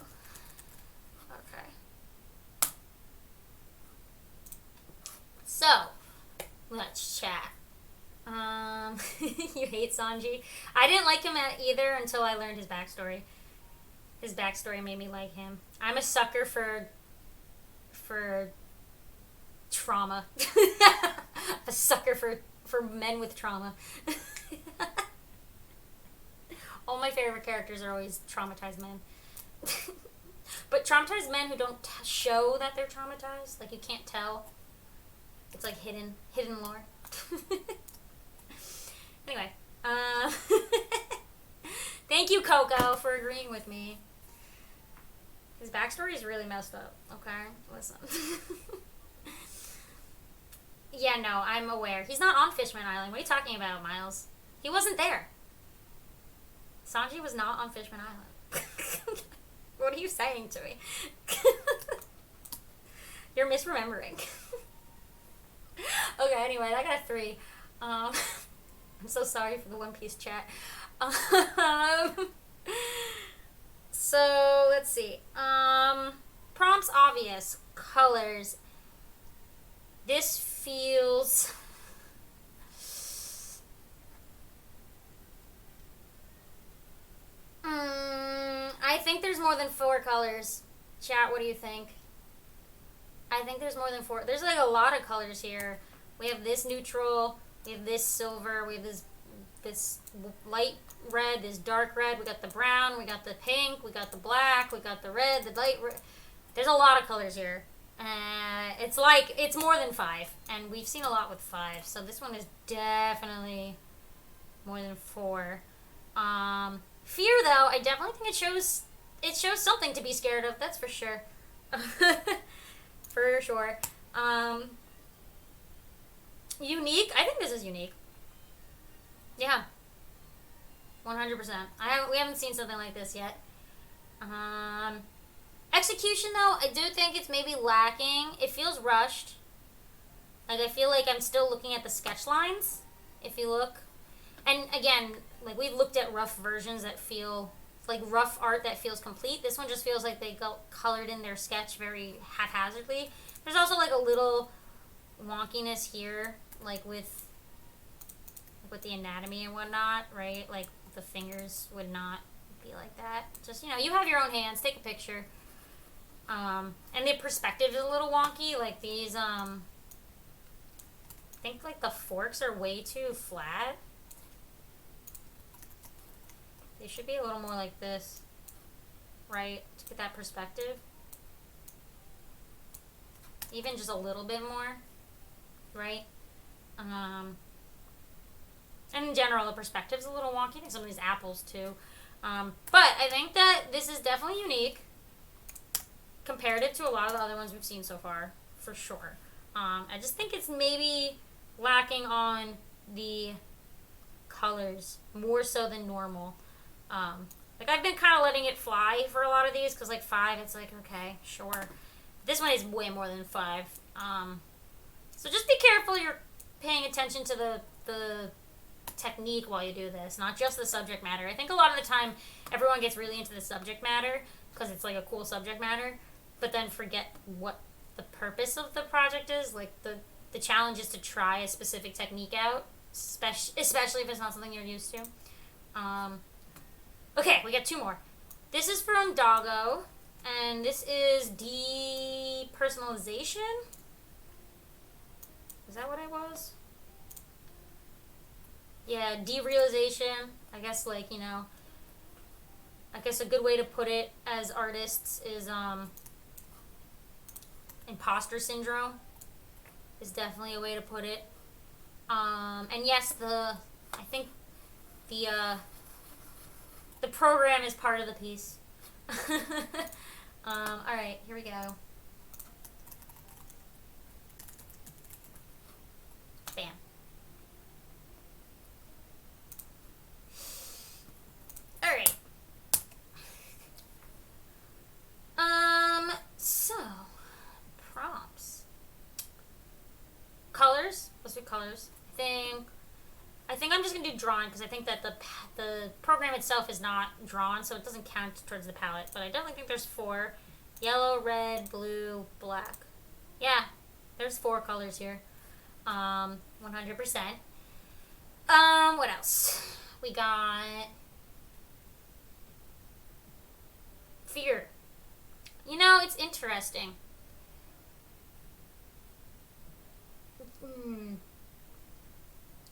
Okay. So, let's chat. You hate Sanji? I didn't like him either until I learned his backstory. His backstory made me like him. I'm a sucker for trauma. A sucker for men with trauma. All my favorite characters are always traumatized men. But traumatized men who don't show that they're traumatized. Like, you can't tell. It's like hidden lore. Anyway, thank you, Coco, for agreeing with me. His backstory is really messed up, okay? Listen. Yeah, no, I'm aware. He's not on Fishman Island. What are you talking about, Miles? He wasn't there. Sanji was not on Fishman Island. What are you saying to me? You're misremembering. Okay, anyway, I got 3. I'm so sorry for the One Piece chat. So, let's see. Prompts obvious. Colors. This feels... I think there's more than 4 colors. Chat, what do you think? I think there's more than 4. There's like a lot of colors here. We have this neutral, we have this silver, we have this light red, this dark red, we got the brown, we got the pink, we got the black, we got the red, the light red. There's a lot of colors here. It's more than 5, and we've seen a lot with 5, so this one is definitely more than 4. Fear, though, I definitely think it shows something to be scared of, that's for sure. For sure. Unique? I think this is unique. Yeah. 100%. We haven't seen something like this yet. Execution, though, I do think it's maybe lacking. It feels rushed. Like, I feel like I'm still looking at the sketch lines, if you look. And, again, like, we've looked at rough versions that feel... like rough art that feels complete. This one just feels like they colored in their sketch very haphazardly. There's also like a little wonkiness here, like with the anatomy and whatnot, right? Like the fingers would not be like that. Just, you have your own hands, take a picture. And the perspective is a little wonky. Like these, I think like the forks are way too flat. They should be a little more like this, right? To get that perspective. Even just a little bit more, right? And in general, the perspective's a little wonky. I think some of these apples, too. But I think that this is definitely unique comparative to a lot of the other ones we've seen so far, for sure. I just think it's maybe lacking on the colors more so than normal. Like, I've been kind of letting it fly for a lot of these, because, like, 5, it's like, okay, sure. This one is way more than 5. So just be careful you're paying attention to technique while you do this, not just the subject matter. I think a lot of the time everyone gets really into the subject matter because it's like a cool subject matter, but then forget what the purpose of the project is. Like the challenge is to try a specific technique out, especially if it's not something you're used to. Okay, we got 2 more. This is from Doggo, and this is depersonalization. Is that what it was? Yeah, derealization. I guess, like, you know, I guess a good way to put it as artists is imposter syndrome is definitely a way to put it. And yes, I think the program is part of the piece. Alright, here we go. Bam. Alright. So, prompts. Colors. Let's do colors. I think I'm just gonna do drawing because I think that the program itself is not drawn, so it doesn't count towards the palette. But I definitely think there's 4: yellow, red, blue, black. Yeah, there's 4 colors here. 100%. What else? We got fear. You know, it's interesting.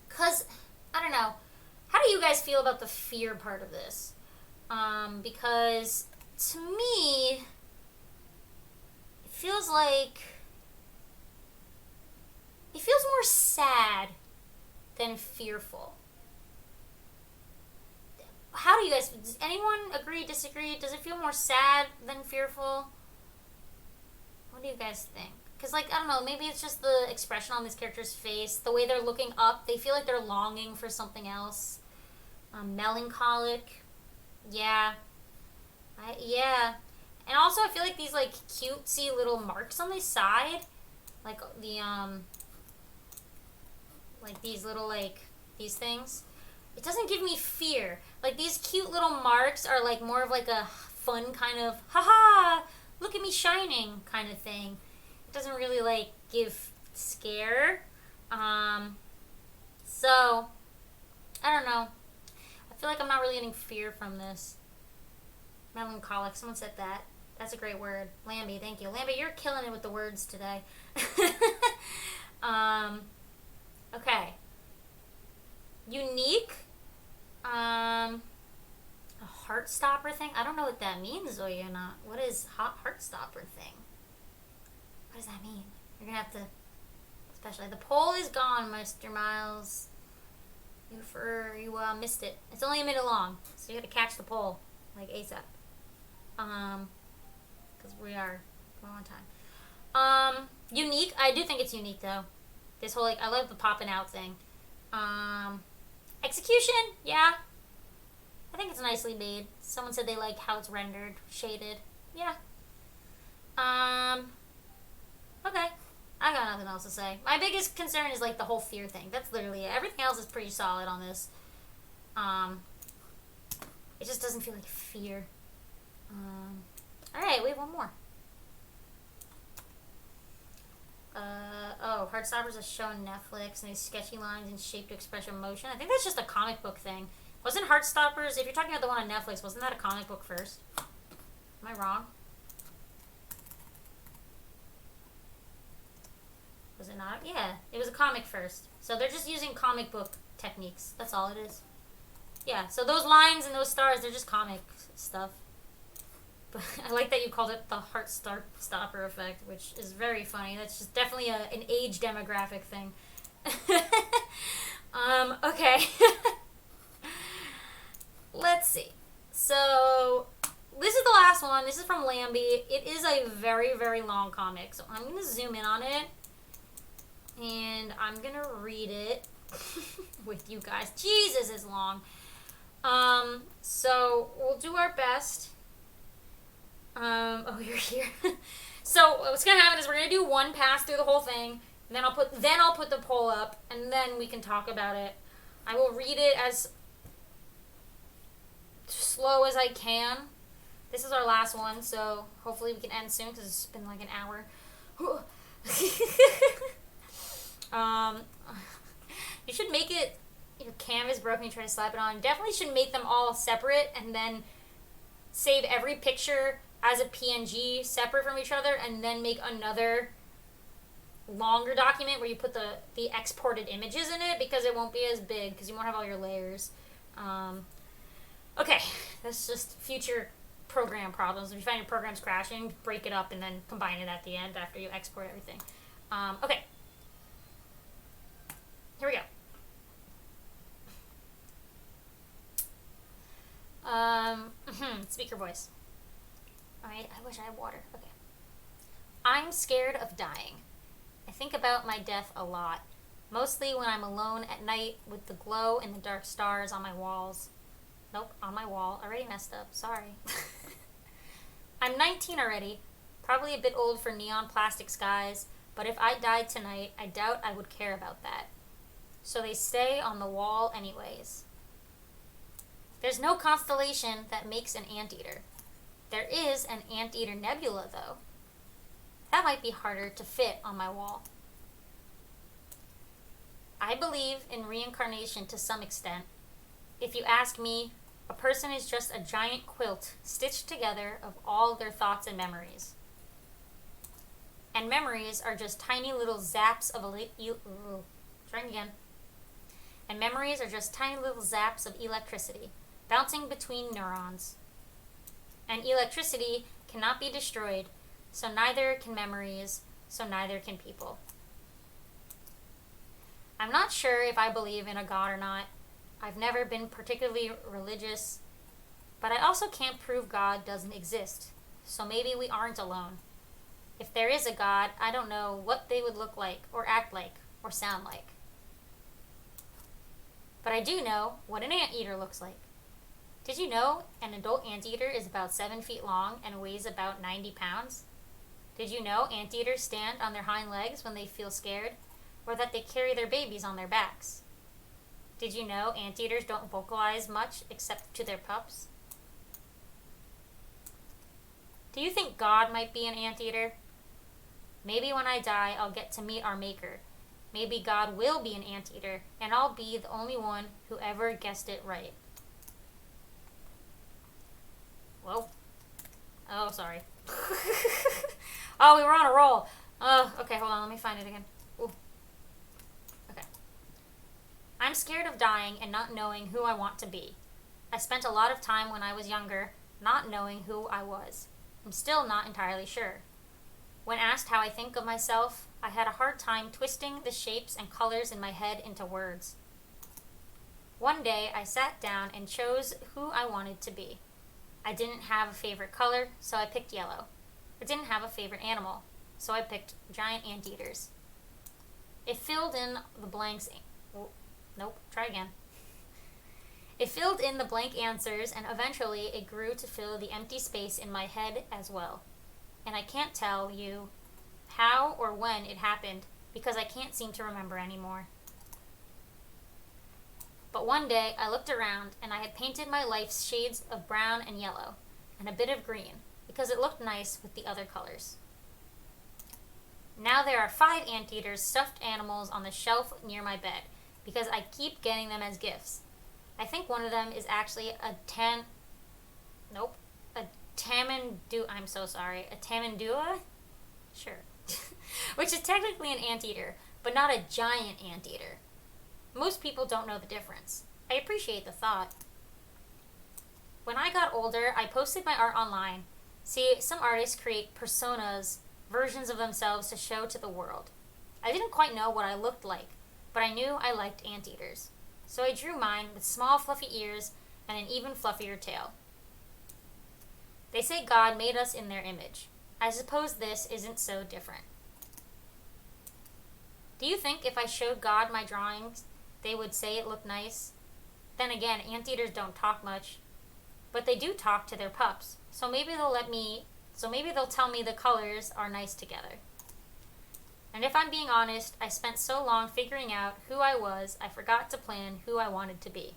Because, I don't know, how do you guys feel about the fear part of this? Because, to me, it feels more sad than fearful. How do you guys, does anyone agree, disagree? Does it feel more sad than fearful? What do you guys think? Because, like, I don't know, maybe it's just the expression on this character's face, the way they're looking up, they feel like they're longing for something else. Melancholic. Yeah. Yeah. And also, I feel like these, like, cutesy little marks on the side, like, like, these little, like, these things, it doesn't give me fear. Like, these cute little marks are, like, more of, like, a fun kind of, haha, look at me shining kind of thing. It doesn't really, like, give scare. So, I don't know. I feel like I'm not really getting fear from this. Melancholic. Someone said that. That's a great word. Lambie, thank you. Lambie, you're killing it with the words today. Okay. Unique. A heart stopper thing? I don't know what that means, Oyuna. What is heart stopper thing? What does that mean? You're gonna have to, especially the poll is gone, Mr. Miles. You missed it. It's only a minute long, so you got to catch the poll like ASAP. Because we're on time. Unique. I do think it's unique though. This whole, like, I love the popping out thing. Execution. Yeah. I think it's nicely made. Someone said they like how it's rendered, shaded. Yeah. Okay. I got nothing else to say. My biggest concern is, like, the whole fear thing. That's literally it. Everything else is pretty solid on this. It just doesn't feel like fear. Alright, we have one more. Heartstoppers is shown on Netflix, and these sketchy lines and shape to express emotion. I think that's just a comic book thing. Wasn't Heartstoppers, if you're talking about the one on Netflix, wasn't that a comic book first? Am I wrong? Was it not? Yeah, it was a comic first. So they're just using comic book techniques. That's all it is. Yeah, so those lines and those stars, they're just comic stuff. But I like that you called it the heart stopper effect, which is very funny. That's just definitely an age demographic thing. Okay. Let's see. So, this is the last one. This is from Lambie. It is a very, very long comic. So, I'm going to zoom in on it. And I'm going to read it with you guys. Jesus, it's long. So, we'll do our best. Oh, you're here. So, what's going to happen is we're going to do one pass through the whole thing. And then I'll put the poll up. And then we can talk about it. I will read it as slow as I can. This is our last one, so hopefully we can end soon because it's been like an hour. You should make it, your canvas broken, you try to slap it on. Definitely should make them all separate and then save every picture as a PNG separate from each other and then make another longer document where you put the exported images in it because it won't be as big because you won't have all your layers. Okay, that's just future program problems. If you find your program's crashing, break it up and then combine it at the end after you export everything. Okay. Here we go. Speaker voice. Alright, I wish I had water. Okay. I'm scared of dying. I think about my death a lot. Mostly when I'm alone at night with the glow and the dark stars on my walls. Nope, on my wall. Already messed up. Sorry. I'm 19 already. Probably a bit old for neon plastic skies, but if I died tonight, I doubt I would care about that. So they stay on the wall anyways. There's no constellation that makes an anteater. There is an anteater nebula, though. That might be harder to fit on my wall. I believe in reincarnation to some extent. If you ask me, a person is just a giant quilt stitched together of all their thoughts and memories. And memories are just tiny little zaps of And memories are just tiny little zaps of electricity, bouncing between neurons. And electricity cannot be destroyed, so neither can memories, so neither can people. I'm not sure if I believe in a God or not. I've never been particularly religious, but I also can't prove God doesn't exist, so maybe we aren't alone. If there is a God, I don't know what they would look like, or act like, or sound like. But I do know what an anteater looks like. Did you know an adult anteater is about 7 feet long and weighs about 90 pounds? Did you know anteaters stand on their hind legs when they feel scared, or that they carry their babies on their backs? Did you know anteaters don't vocalize much except to their pups? Do you think God might be an anteater? Maybe when I die, I'll get to meet our maker. Maybe God will be an anteater, and I'll be the only one who ever guessed it right. Whoa. Oh, sorry. Oh, we were on a roll. Oh, okay, hold on. Let me find it again. Ooh. Okay. I'm scared of dying and not knowing who I want to be. I spent a lot of time when I was younger not knowing who I was. I'm still not entirely sure. When asked how I think of myself, I had a hard time twisting the shapes and colors in my head into words. One day, I sat down and chose who I wanted to be. I didn't have a favorite color, so I picked yellow. I didn't have a favorite animal, so I picked giant anteaters. It filled in the blanks. Nope, try again. It filled in the blank answers, and eventually it grew to fill the empty space in my head as well. And I can't tell you how or when it happened because I can't seem to remember anymore. But one day I looked around and I had painted my life's shades of brown and yellow and a bit of green because it looked nice with the other colors. Now there are 5 anteaters, stuffed animals on the shelf near my bed because I keep getting them as gifts. I think one of them is actually a tamandua? Sure. Which is technically an anteater, but not a giant anteater. Most people don't know the difference. I appreciate the thought. When I got older, I posted my art online. See, some artists create personas, versions of themselves to show to the world. I didn't quite know what I looked like, but I knew I liked anteaters. So I drew mine with small fluffy ears and an even fluffier tail. They say God made us in their image. I suppose this isn't so different. Do you think if I showed God my drawings, they would say it looked nice? Then again, anteaters don't talk much, but they do talk to their pups. So maybe they'll tell me the colors are nice together. And if I'm being honest, I spent so long figuring out who I was, I forgot to plan who I wanted to be.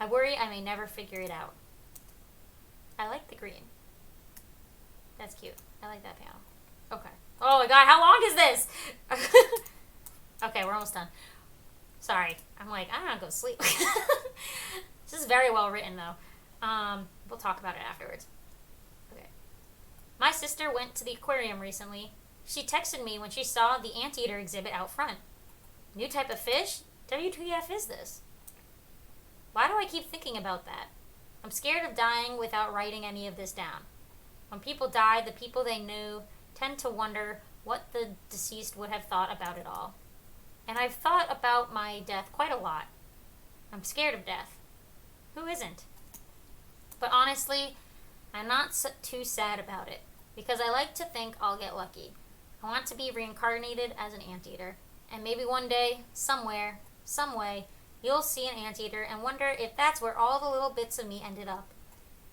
I worry I may never figure it out. I like the green. That's cute. I like that panel. Okay. Oh my god, how long is this? Okay, we're almost done. Sorry. I'm like, I don't want to go to sleep. This is very well written, though. We'll talk about it afterwards. Okay. My sister went to the aquarium recently. She texted me when she saw the anteater exhibit out front. New type of fish? WTF is this? Why do I keep thinking about that? I'm scared of dying without writing any of this down. When people die, the people they knew tend to wonder what the deceased would have thought about it all. And I've thought about my death quite a lot. I'm scared of death. Who isn't? But honestly, I'm not too sad about it, because I like to think I'll get lucky. I want to be reincarnated as an anteater. And maybe one day, somewhere, some way, you'll see an anteater and wonder if that's where all the little bits of me ended up.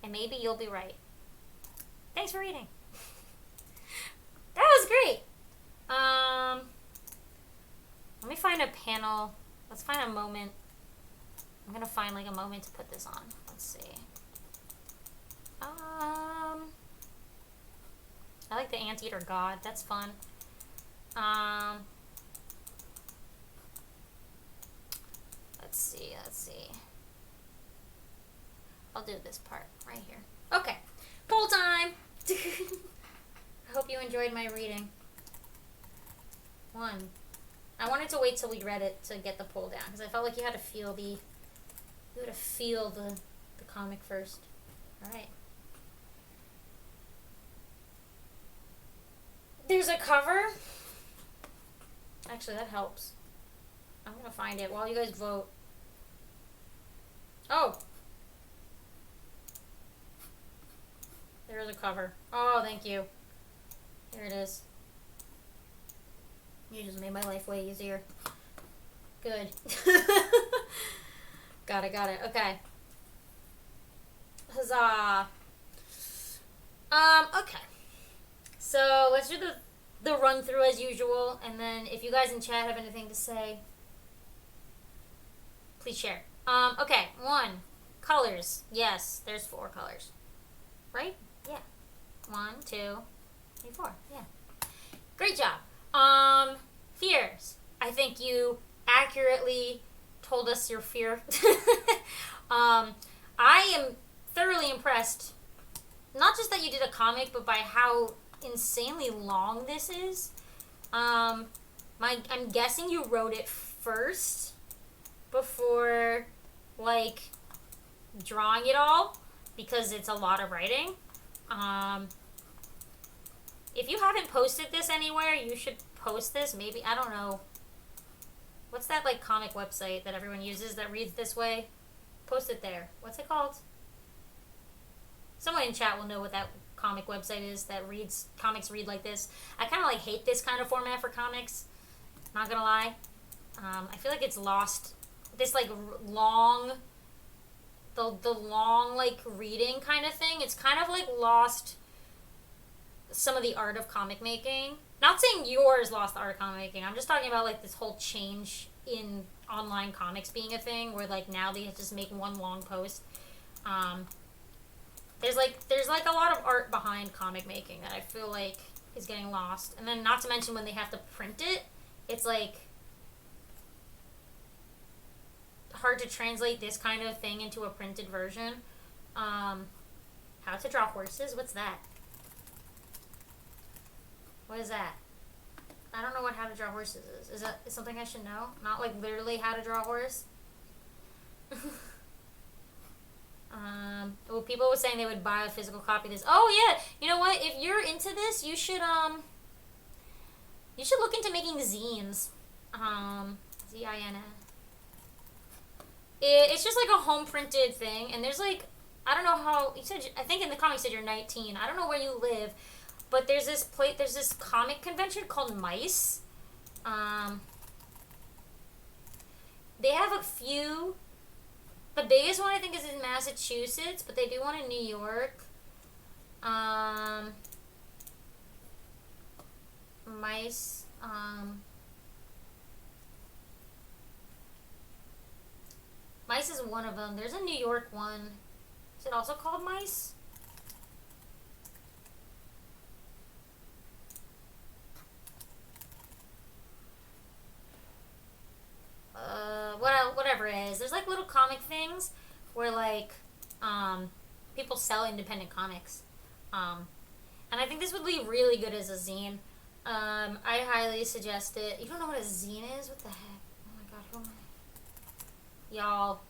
And maybe you'll be right. Thanks for reading. That was great. Let me find a panel. Let's find a moment. I'm gonna find like a moment to put this on. Let's see. I like the anteater god. That's fun. Let's see. I'll do this part right here. Okay. Poll time! I hope you enjoyed my reading. 1. I wanted to wait till we read it to get the poll down, because I felt like you had to feel the comic first. Alright. There's a cover. Actually, that helps. I'm gonna find it while you guys vote. Oh! There's a cover. Oh, thank you. Here it is. You just made my life way easier. Good. Got it. Okay. Huzzah. Okay. So, let's do the run through as usual, and then if you guys in chat have anything to say, please share. Okay. 1. Colors. Yes, there's 4 colors. Right? Yeah. 1, 2, 3, 4. Yeah. Great job. Fears. I think you accurately told us your fear. I am thoroughly impressed. Not just that you did a comic, but by how insanely long this is. I'm guessing you wrote it first before, like, drawing it all, because it's a lot of writing. If you haven't posted this anywhere, you should post this. Maybe, I don't know. What's that, like, comic website that everyone uses that reads this way? Post it there. What's it called? Someone in chat will know what that comic website is that reads, comics read like this. I kind of, like, hate this kind of format for comics. Not gonna lie. I feel like it's lost this, like, long, the long, like, reading kind of thing. It's kind of, like, lost some of the art of comic making. Not saying yours lost the art of comic making. I'm just talking about, like, this whole change in online comics being a thing, where, like, now they just make one long post. There's like a lot of art behind comic making that I feel like is getting lost. And then, not to mention, when they have to print it, it's like hard to translate this kind of thing into a printed version. How to draw horses? What's that? What is that? I don't know what how to draw horses is. Is that something I should know? Not like literally how to draw a horse? Well, people were saying they would buy a physical copy of this. Oh yeah, you know what? If you're into this, you should look into making zines. Z-I-N-N. It's just like a home printed thing, and there's like, I don't know how, you said, I think in the comics you said you're 19. I don't know where you live, but there's this comic convention called MICE. They have a few. The biggest one I think is in Massachusetts, but they do one in New York. MICE. Mice is one of them. There's a New York one. Is it also called Mice? Whatever it is. There's like little comic things where like people sell independent comics. And I think this would be really good as a zine. I highly suggest it. You don't know what a zine is? What the heck? Oh my god, who am I? Y'all.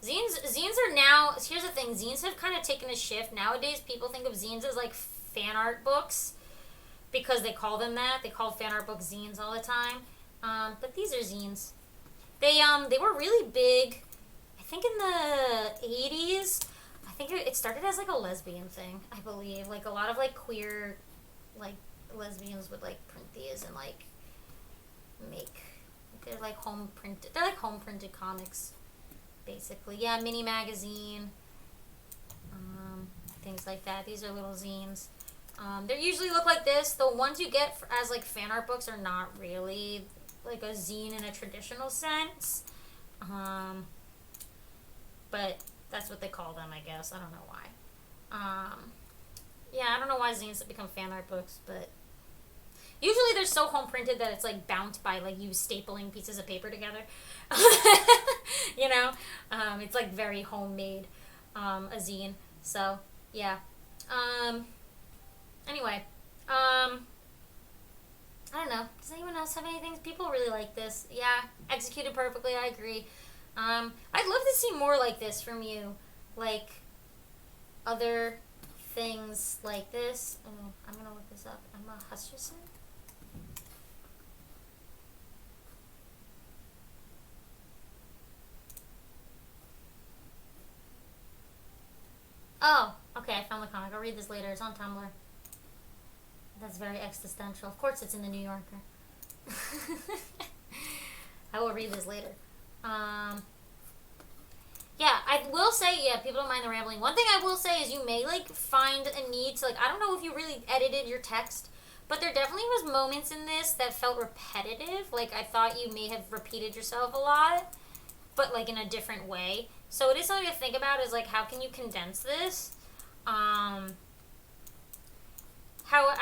Zines are now, here's the thing, zines have kind of taken a shift. Nowadays, people think of zines as like fan art books because they call them that. They call fan art books zines all the time. But these are zines. They were really big, I think in the 80s. I think it started as like a lesbian thing, I believe. Like a lot of like queer, like lesbians would like print these and like make, they're like home printed comics, basically. Yeah, mini magazine, things like that. These are little zines. They usually look like this. The ones you get as like fan art books are not really like a zine in a traditional sense. But that's what they call them, I guess. I don't know why. Yeah, I don't know why zines have become fan art books, but usually they're so home printed that it's like bound by like you stapling pieces of paper together. You know, it's like very homemade, a zine. So yeah. Anyway, I don't know. Does anyone else have anything? People really like this. Yeah, executed perfectly. I agree. I'd love to see more like this from you, like other things like this. Oh, I'm gonna look this up. Emma Hutchinson. Oh, okay. I found the comic. I'll read this later. It's on Tumblr. That's very existential. Of course, it's in the New Yorker. I will read this later. Yeah, I will say, yeah, people don't mind the rambling. One thing I will say is you may, like, find a need to, like, I don't know if you really edited your text, but there definitely was moments in this that felt repetitive. Like, I thought you may have repeated yourself a lot, but, like, in a different way. So it is something to think about is, like, how can you condense this? I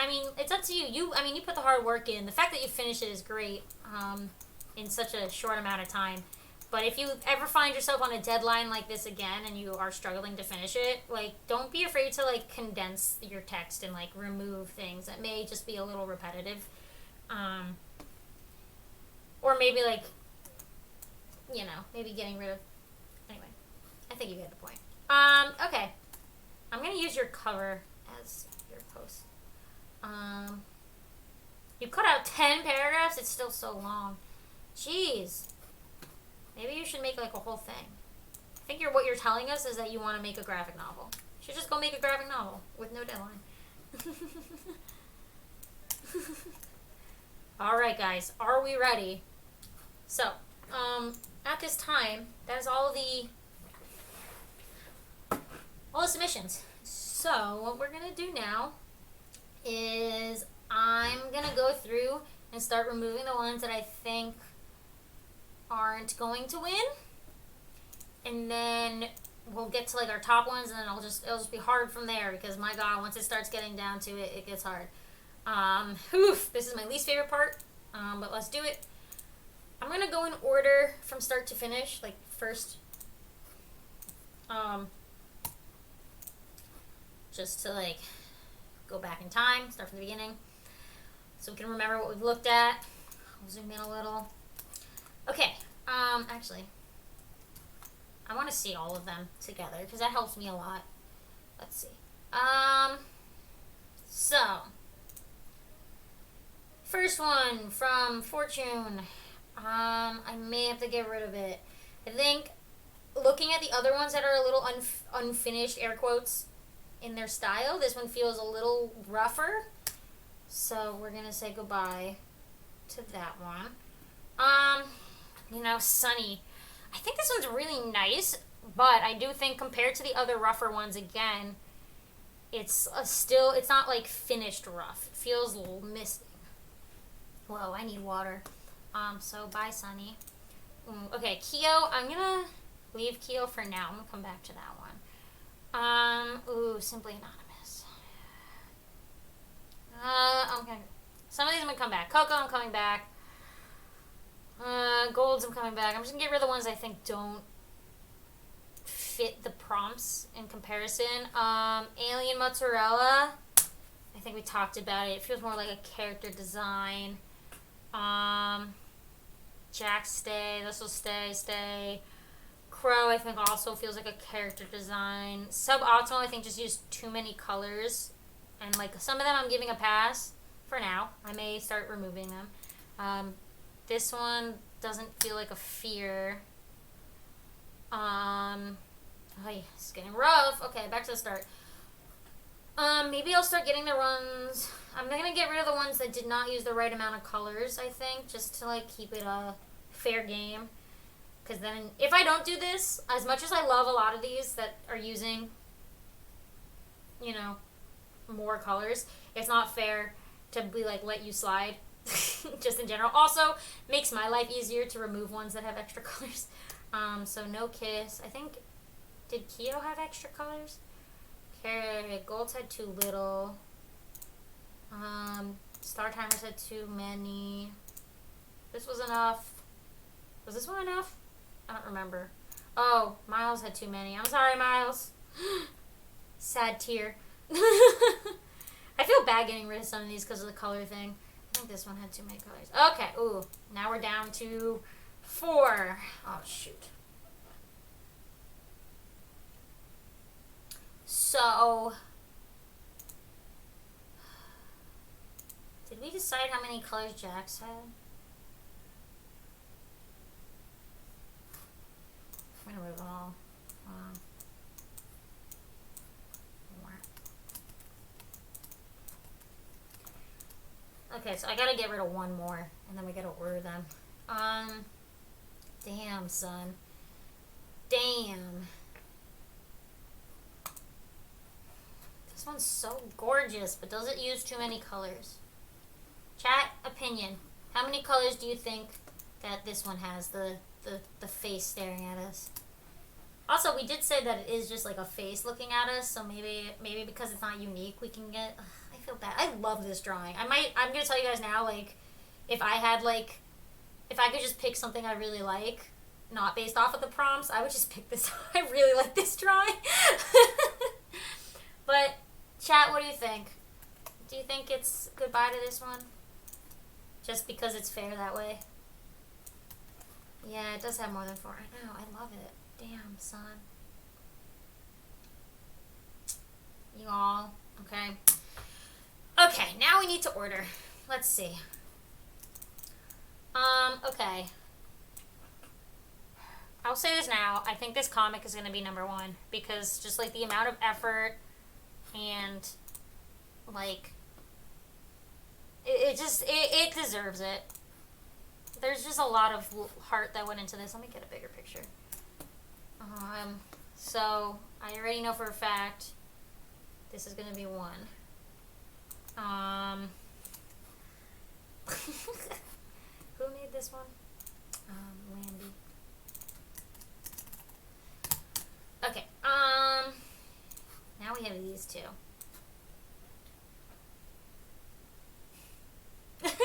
mean, it's up to you. You put the hard work in. The fact that you finish it is great, in such a short amount of time. But if you ever find yourself on a deadline like this again and you are struggling to finish it, like, don't be afraid to, like, condense your text and, like, remove things that may just be a little repetitive. Or maybe, like, you know, maybe getting rid of... Anyway, I think you get the point. Okay. I'm going to use your cover as your post. You cut out 10 paragraphs? It's still so long. Jeez. Maybe you should make like a whole thing. I think what you're telling us is that you want to make a graphic novel. You should just go make a graphic novel with no deadline. Alright guys, are we ready? So, at this time, that is all the submissions. So, what we're going to do now is I'm going to go through and start removing the ones that I think aren't going to win, and then we'll get to like our top ones, and then it'll just be hard from there because my god, once it starts getting down to it, it gets hard. This is my least favorite part, but let's do it. I'm gonna go in order from start to finish, like first, just to like go back in time, start from the beginning, so we can remember what we've looked at. I'll zoom in a little. Okay, actually, I want to see all of them together, because that helps me a lot. Let's see. So, first one from Fortune. I may have to get rid of it. I think, looking at the other ones that are a little unfinished, air quotes, in their style, this one feels a little rougher. So, we're going to say goodbye to that one. You know, Sunny. I think this one's really nice, but I do think compared to the other rougher ones, again, it's not like finished rough. It feels a little missing. Whoa, I need water. So bye, Sunny. Okay, Kyo, I'm gonna leave Kyo for now. I'm gonna come back to that one. Simply Anonymous. Okay. Some of these I'm gonna come back. Coco, I'm coming back. Golds, I'm coming back. I'm just gonna get rid of the ones I think don't fit the prompts in comparison. Alien Mozzarella. I think we talked about it. It feels more like a character design. Jack, stay. This will stay. Crow, I think, also feels like a character design. Suboptimal, I think, just used too many colors. And, like, some of them I'm giving a pass for now. I may start removing them. This one doesn't feel like a fear. It's getting rough. Okay, back to the start. Maybe I'll start getting the runs. I'm gonna get rid of the ones that did not use the right amount of colors, I think, just to, like, keep it a fair game. Because then, if I don't do this, as much as I love a lot of these that are using, you know, more colors, it's not fair to be, like, let you slide, just in general. Also, makes my life easier to remove ones that have extra colors. So no kiss. I think, did Kyo have extra colors? Okay, Golds had too little. Star Timers had too many. This was enough. Was this one enough? I don't remember. Oh, Miles had too many. I'm sorry, Miles. Sad tear. I feel bad getting rid of some of these because of the color thing. I think this one had too many colors. Okay, ooh. Now we're down to 4. Oh, shoot. So, did we decide how many colors Jax had? I'm gonna remove them all. Okay, so I gotta get rid of one more, and then we gotta order them. Damn, son. Damn. This one's so gorgeous, but does it use too many colors? Chat, opinion. How many colors do you think that this one has, the face staring at us? Also, we did say that it is just like a face looking at us, so maybe because it's not unique, we can get... I feel bad. I love this drawing. I'm gonna tell you guys now, like, if I could just pick something I really like, not based off of the prompts, I would just pick this. I really like this drawing. But, chat, what do you think? Do you think it's goodbye to this one? Just because it's fair that way? Yeah, it does have more than 4. I know, I love it. Damn, son. You all, okay. Okay, now we need to order. Let's see. Okay. I'll say this now. I think this comic is going to be number 1. Because just, like, the amount of effort and, like, it deserves it. There's just a lot of heart that went into this. Let me get a bigger picture. So, I already know for a fact this is going to be 1. Who made this one? Landy. Okay, now we have these 2.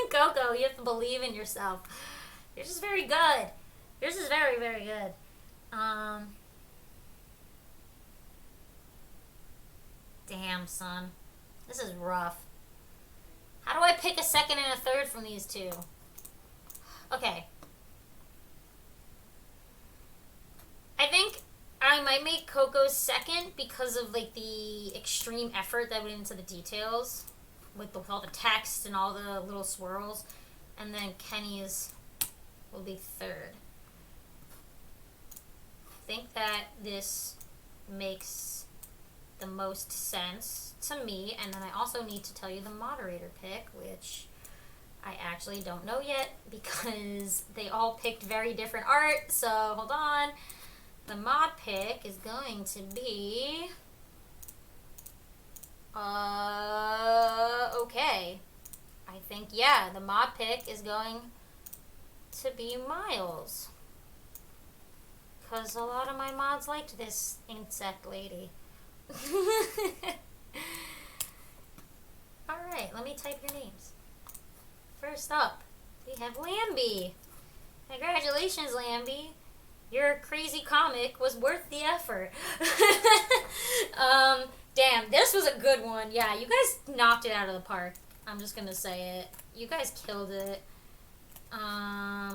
Coco, you have to believe in yourself. Yours is very good. Yours is very, very good. Damn, son. This is rough. How do I pick a second and a third from these 2? Okay. I think I might make Coco's second because of, like, the extreme effort that went into the details with all the text and all the little swirls. And then Kenny's will be third. I think that this makes the most sense to me, and then I also need to tell you the moderator pick, which I actually don't know yet because they all picked very different art, so hold on. The mod pick is going to be okay. I I think, yeah, the mod pick is going to be Miles. Because a lot of my mods liked this insect lady. Alright, let me type your names. First up, we have Lambie. Congratulations, Lambie. Your crazy comic was worth the effort. Damn, this was a good one. Yeah, you guys knocked it out of the park. I'm just gonna say it. You guys killed it. A+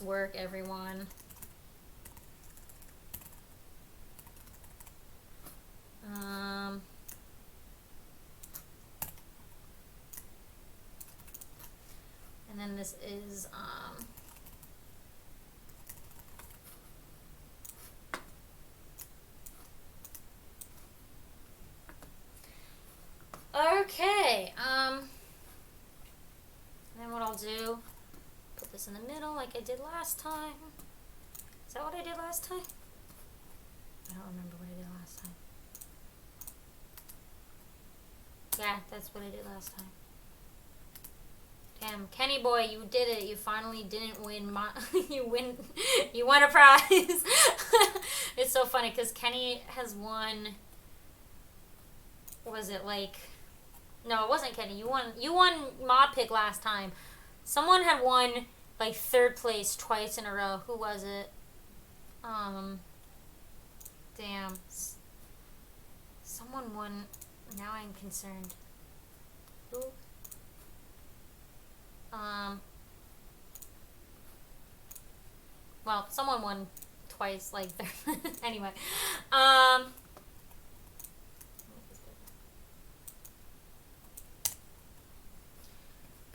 work, everyone. And then this is, okay, then what I'll do, put this in the middle like I did last time. Is that what I did last time? I don't remember what I did last time. Yeah, that's what I did last time. Damn, Kenny boy, you did it. You finally didn't win you won a prize. It's so funny because Kenny has won, what was it, like, no, it wasn't Kenny. You won mod pick last time. Someone had won like 3rd place twice in a row. Who was it? Damn. Someone won. Now I'm concerned. Who? Well, someone won twice, like, anyway.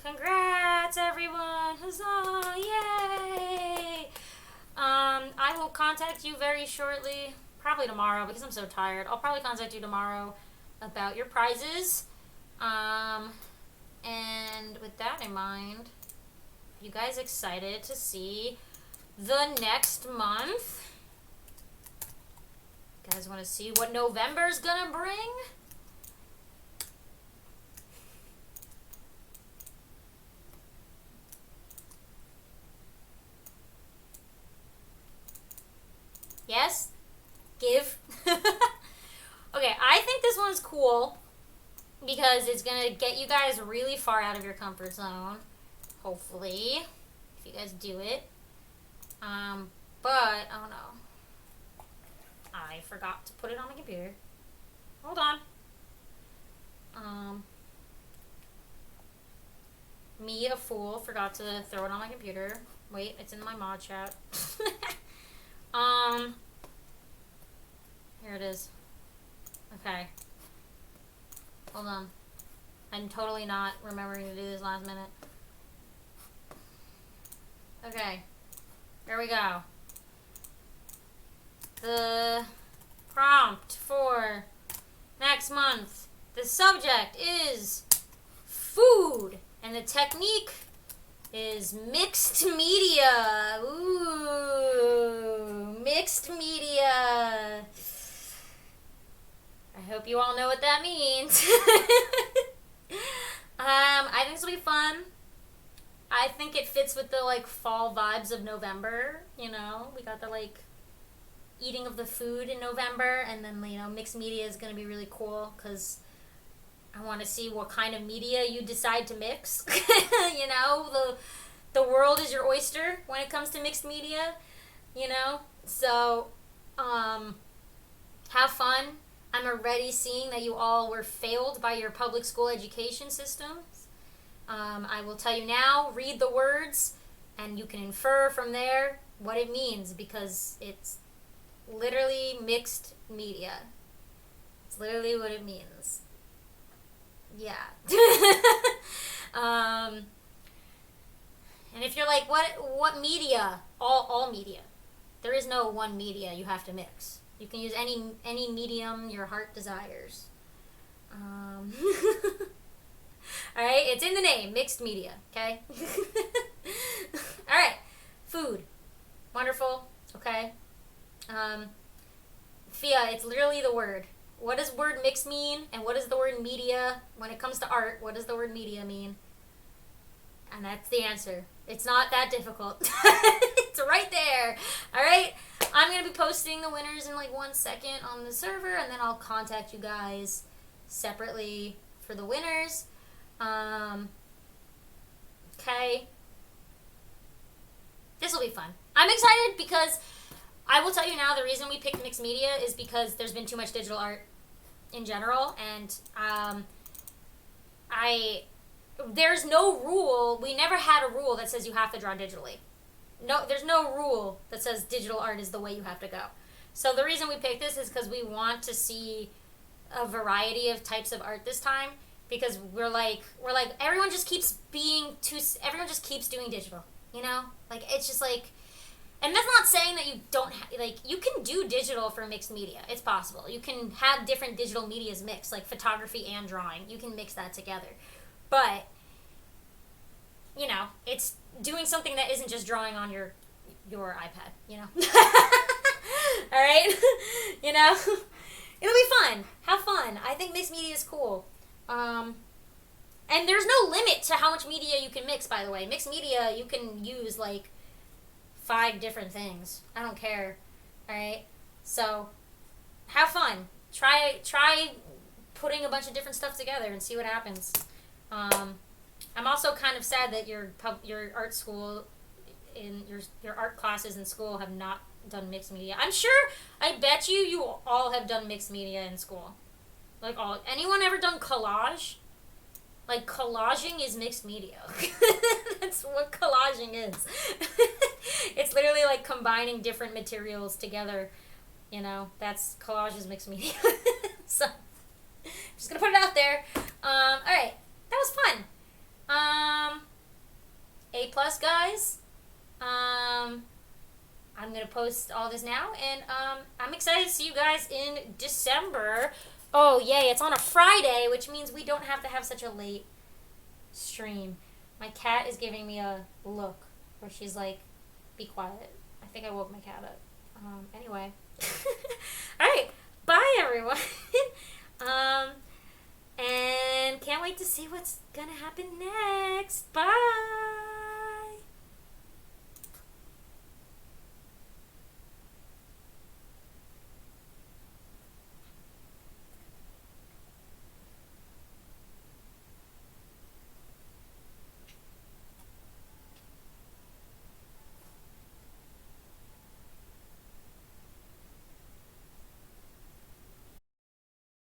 Congrats, everyone! Huzzah! Yay! I will contact you very shortly, probably tomorrow, because I'm so tired. I'll probably contact you tomorrow about your prizes. And with that in mind, are you guys excited to see the next month? You guys want to see what November's gonna bring? Yes? Give? Okay, I think this one's cool because it's going to get you guys really far out of your comfort zone. Hopefully. If you guys do it. But, oh no. I forgot to put it on my computer. Hold on. Me, a fool, forgot to throw it on my computer. Wait, it's in my mod chat. Here it is. Okay. Hold on. I'm totally not remembering to do this last minute. Okay. Here we go. The prompt for next month. The subject is food. And the technique is mixed media. Ooh, mixed media. I hope you all know what that means. I think this will be fun. I think it fits with the, like, fall vibes of November, you know? We got the, like, eating of the food in November, and then, you know, mixed media is going to be really cool, because I want to see what kind of media you decide to mix. You know, the world is your oyster when it comes to mixed media, you know? So, have fun. I'm already seeing that you all were failed by your public school education systems. I will tell you now, read the words, and you can infer from there what it means, because it's literally mixed media. It's literally what it means. Yeah. And if you're like, what media? All media. There is no one media you have to mix. You can use any medium your heart desires. Alright, it's in the name, mixed media, okay? Alright, food. Wonderful, okay? Fia, it's literally the word. What does word mix mean? And what does the word media, when it comes to art, what does the word media mean? And that's the answer. It's not that difficult. It's right there. All right? I'm going to be posting the winners in like 1 second on the server, and then I'll contact you guys separately for the winners. Okay. This will be fun. I'm excited because I will tell you now, the reason we picked mixed media is because there's been too much digital art in general, and there's no rule. We never had a rule that says you have to draw digitally. No, there's no rule that says digital art is the way you have to go. So the reason we picked this is because we want to see a variety of types of art this time, because we're like everyone just keeps doing digital, you know? Like, it's just like, and that's not saying that you don't you can do digital for mixed media. It's possible. You can have different digital medias mixed, like photography and drawing. You can mix that together. But, you know, it's doing something that isn't just drawing on your iPad, you know? All right? You know? It'll be fun. Have fun. I think mixed media is cool. And there's no limit to how much media you can mix, by the way. Mixed media, you can use, like, 5 different things. I don't care. All right? So, have fun. Try putting a bunch of different stuff together and see what happens. I'm also kind of sad that your art school, in your art classes in school have not done mixed media. I bet you all have done mixed media in school. Like, anyone ever done collage? Like, collaging is mixed media. That's what collaging is. It's literally like combining different materials together. You know, collage is mixed media. So, just gonna put it out there. Alright, that was fun. A+, guys. I'm gonna post all this now, and I'm excited to see you guys in December. Oh, yay, it's on a Friday, which means we don't have to have such a late stream. My cat is giving me a look where she's like, be quiet. I think I woke my cat up. Anyway. Alright, bye, everyone. And can't wait to see what's gonna happen next. Bye!